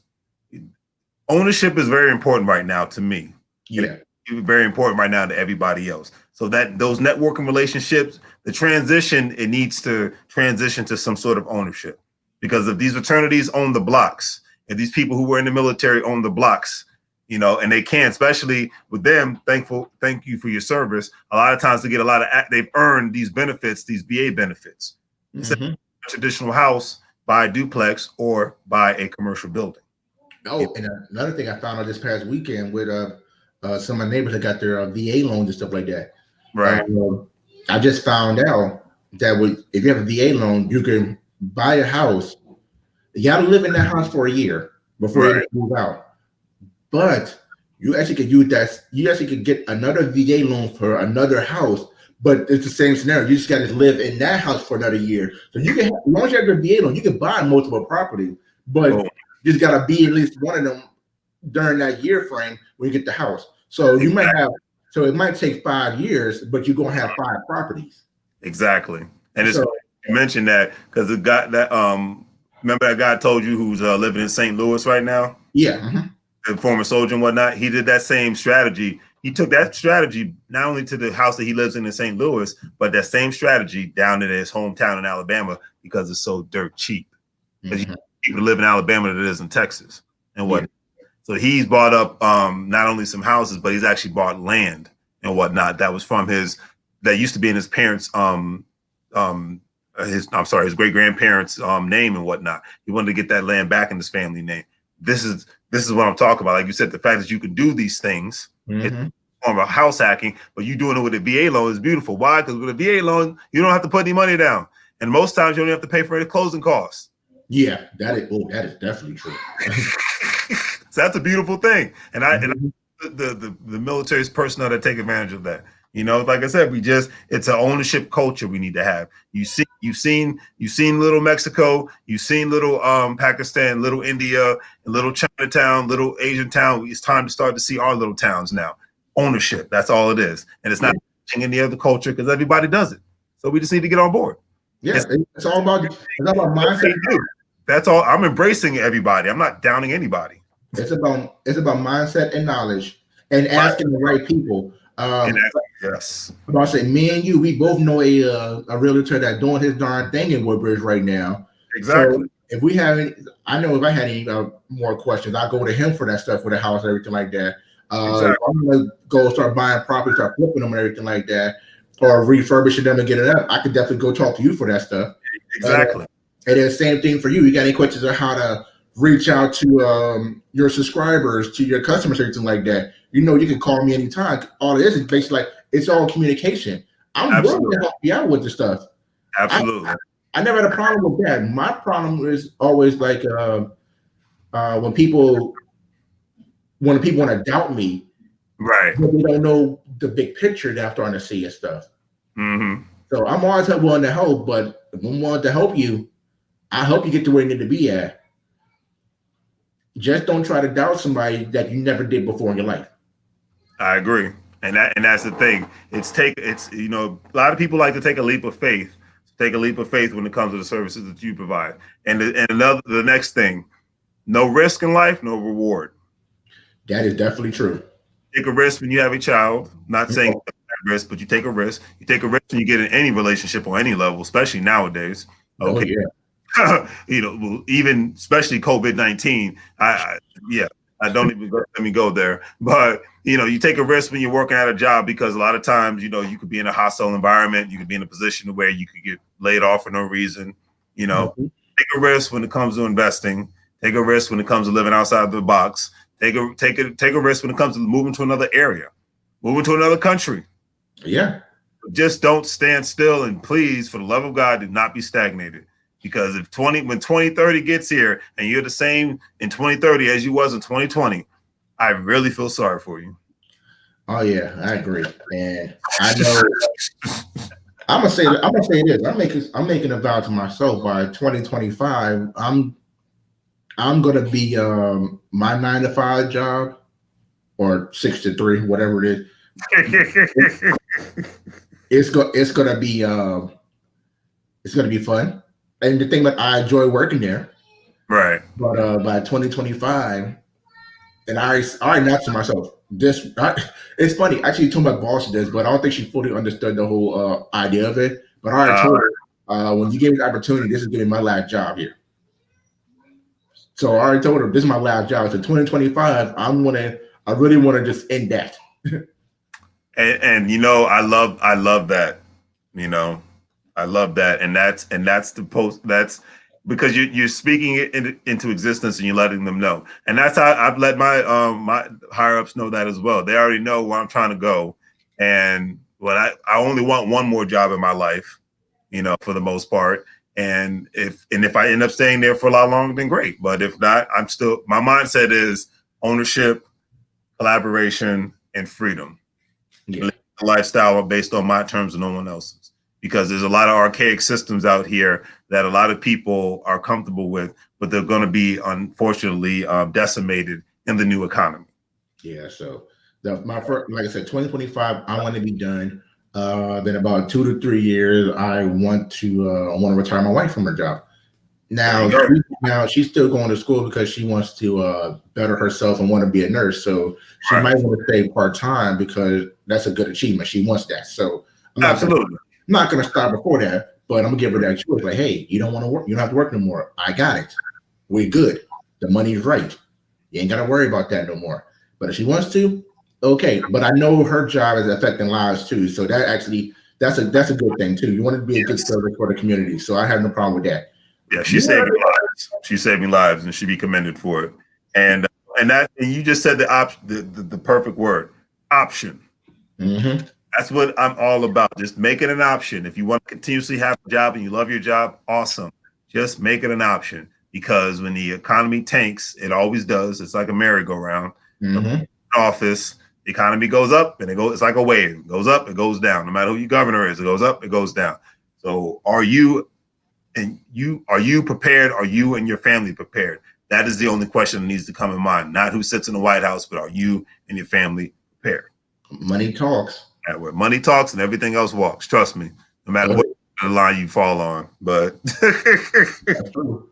Ownership is very important right now to me. Yeah. It's very important right now to everybody else. So that those networking relationships, it needs to transition to some sort of ownership. Because if these fraternities own the blocks, and these people who were in the military own the blocks, and they can, especially with them, thank you for your service. A lot of times they've earned these benefits, these VA benefits. Mm-hmm. A traditional house, buy a duplex, or buy a commercial building. Oh, and another thing I found out this past weekend with some of my neighbors that got their VA loans and stuff like that. Right. I just found out that if you have a VA loan, you can buy a house. You got to live in that house for a year before you move out. But you actually could use that. You actually could get another VA loan for another house, but it's the same scenario. You just got to live in that house for another year. So you can, as long as you have your VA loan, you can buy multiple properties, but you just got to be at least one of them during that year frame when you get the house. So you might have. So it might take 5 years, but you're gonna have 5 properties. Exactly, and it's you mentioned that because it got that. Remember that guy I told you who's living in St. Louis right now? Yeah. Mm-hmm. The former soldier and whatnot. He did that same strategy. He took that strategy not only to the house that he lives in St. Louis, but that same strategy down in his hometown in Alabama, because it's so dirt cheap. Because you people live in Alabama than it is in Texas and whatnot. Yeah. So he's bought up not only some houses, but he's actually bought land and whatnot that was from that used to be in his parents' his great grandparents' name and whatnot. He wanted to get that land back in his family name. This is what I'm talking about. Like you said, the fact that you can do these things, it's a form of house hacking, but you doing it with a VA loan is beautiful. Why? Because with a VA loan, you don't have to put any money down, and most times you don't have to pay for any closing costs. Yeah, that is definitely true. So that's a beautiful thing, and the military's personnel that take advantage of that. You know, like I said, it's an ownership culture we need to have. You've seen little Mexico, you've seen little Pakistan, little India, little Chinatown, little Asian town. It's time to start to see our little towns now. Ownership, that's all it is. And it's not any other culture because everybody does it. So we just need to get on board. Yeah, it's all about mindset. That's all. I'm embracing everybody. I'm not downing anybody. It's about mindset and knowledge and asking the right people. Yes. I'm about to say, me and you, we both know a realtor that's doing his darn thing in Woodbridge right now. Exactly. So if we have any, I know if I had any more questions, I'll go to him for that stuff, for the house, everything like that. Exactly. I'm gonna go start buying property, start flipping them and everything like that, or refurbishing them and getting it up. I could definitely go talk to you for that stuff. Exactly. And then same thing for you. You got any questions on how to reach out to your subscribers, to your customers, everything like that? You know, you can call me anytime. All it is basically like, it's all communication. I'm willing to help you out with the stuff. Absolutely. I never had a problem with that. My problem is always like when people want to doubt me, right? But they don't know the big picture that I'm starting to see and stuff. Mm-hmm. So I'm always willing to help, but if I'm willing to help you, I hope you get to where you need to be at. Just don't try to doubt somebody that you never did before in your life. I agree. And that's the thing. You know, a lot of people like to take a leap of faith. Take a leap of faith when it comes to the services that you provide. And the next thing, no risk in life, no reward. That is definitely true. Take a risk when you have a child. Not saying risk, but you take a risk. You take a risk when you get in any relationship on any level, especially nowadays. Okay. Oh, yeah. You know, even especially COVID-19. I don't even let me go there. But you know, you take a risk when you're working at a job, because a lot of times, you know, you could be in a hostile environment. You could be in a position where you could get laid off for no reason. You know, take a risk when it comes to investing. Take a risk when it comes to living outside the box. Take a risk when it comes to moving to another area, moving to another country. Yeah. Just don't stand still, and please, for the love of God, do not be stagnated. Because when 2030 gets here and you're the same in 2030 as you was in 2020, I really feel sorry for you. Oh yeah, I agree. And I know I'm gonna say this. I'm making a vow to myself by 2025. I'm gonna be my 9 to 5 job, or 6 to 3, whatever it is. It's gonna be fun. And the thing that I enjoy working there, right? But by 2025, and I already announced to myself it's funny. Actually, told my boss this, but I don't think she fully understood the whole idea of it. But I already told her, when you give me the opportunity, this is going to be my last job here. So I already told her this is my last job. So 2025, I really want to just end that. and you know, I love that. You know. I love that, and that's the post. That's because you're speaking it into existence, and you're letting them know. And that's how I've let my my higher ups know that as well. They already know where I'm trying to go, and I only want one more job in my life, you know, for the most part. And if I end up staying there for a lot longer, then great. But if not, my mindset is ownership, collaboration, and freedom. Yeah. A lifestyle based on my terms and no one else's. Because there's a lot of archaic systems out here that a lot of people are comfortable with, but they're going to be, unfortunately, decimated in the new economy. Yeah. So my first, like I said, 2025, I want to be done. Then about 2 to 3 years, I want to retire my wife from her job. Now she's still going to school because she wants to better herself and want to be a nurse. So she might want to stay part-time because that's a good achievement. She wants that. So Absolutely. I'm not going to stop before that, but I'm going to give her that choice. Like, hey, you don't want to work. You don't have to work no more. I got it. We're good. The money's right. You ain't got to worry about that no more. But if she wants to, okay. But I know her job is affecting lives too. So that's a good thing too. You want to be a good service for the community. So I have no problem with that. Yeah, she's saving lives. She's saving lives, and she'd be commended for it. And you just said the perfect word, option. Mm-hmm. That's what I'm all about. Just make it an option. If you want to continuously have a job and you love your job, awesome. Just make it an option, because when the economy tanks, it always does. It's like a merry-go-round. Mm-hmm. Office, the economy goes up and it's like a wave. It goes up, it goes down. No matter who your governor is, it goes up, it goes down. So are you prepared? Are you and your family prepared? That is the only question that needs to come in mind. Not who sits in the White House, but are you and your family prepared? Money talks. Where money talks and everything else walks. Trust me, no matter what line you fall on. But That's true.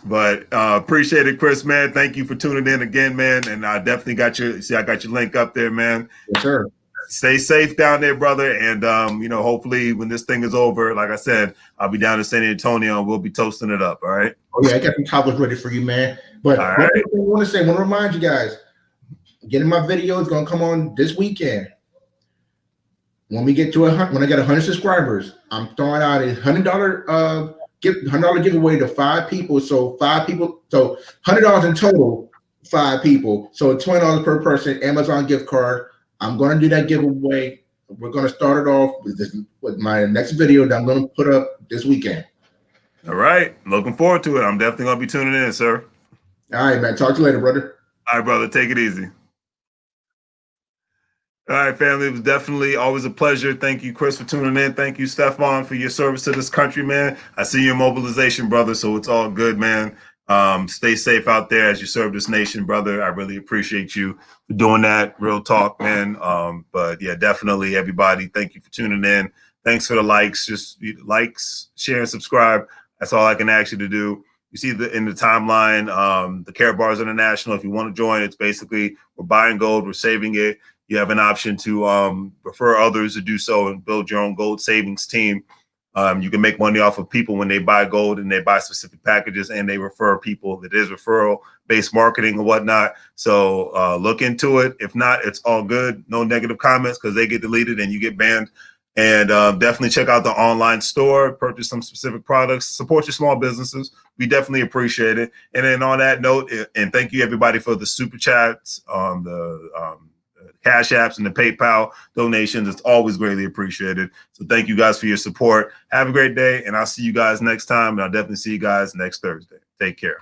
But appreciate it, Chris, man. Thank you for tuning in again, man. And I definitely got I got your link up there, man. Yes, sir. Stay safe down there, brother. And, hopefully when this thing is over, like I said, I'll be down in San Antonio and we'll be toasting it up. All right. Oh, yeah. I got some tacos ready for you, man. But all right. right. I want to remind you guys, getting my video is going to come on this weekend. When we get to when I get 100 subscribers, I'm throwing out a $100 giveaway to 5 people. So 5 people, so $100 in total, 5 people. So $20 per person, Amazon gift card. I'm going to do that giveaway. We're going to start it off with my next video that I'm going to put up this weekend. All right. Looking forward to it. I'm definitely going to be tuning in, sir. All right, man. Talk to you later, brother. All right, brother. Take it easy. All right, family. It was definitely always a pleasure. Thank you, Chris, for tuning in. Thank you, Stefan, for your service to this country, man. I see your mobilization, brother, so it's all good, man. Stay safe out there as you serve this nation, brother. I really appreciate you for doing that. Real talk, man. But yeah, definitely, everybody, thank you for tuning in. Thanks for the likes. Just likes, share, and subscribe. That's all I can ask you to do. You see in the timeline, the Care Bars International. If you want to join, it's basically we're buying gold, we're saving it. You have an option to refer others to do so and build your own gold savings team. You can make money off of people when they buy gold and they buy specific packages and they refer people. It is referral-based marketing and whatnot. So look into it. If not, it's all good. No negative comments because they get deleted and you get banned. And definitely check out the online store, purchase some specific products, support your small businesses. We definitely appreciate it. And then on that note, and thank you everybody for the super chats, the Cash Apps and the PayPal donations. It's always greatly appreciated. So thank you guys for your support. Have a great day, and I'll see you guys next time. And I'll definitely see you guys next Thursday. Take care.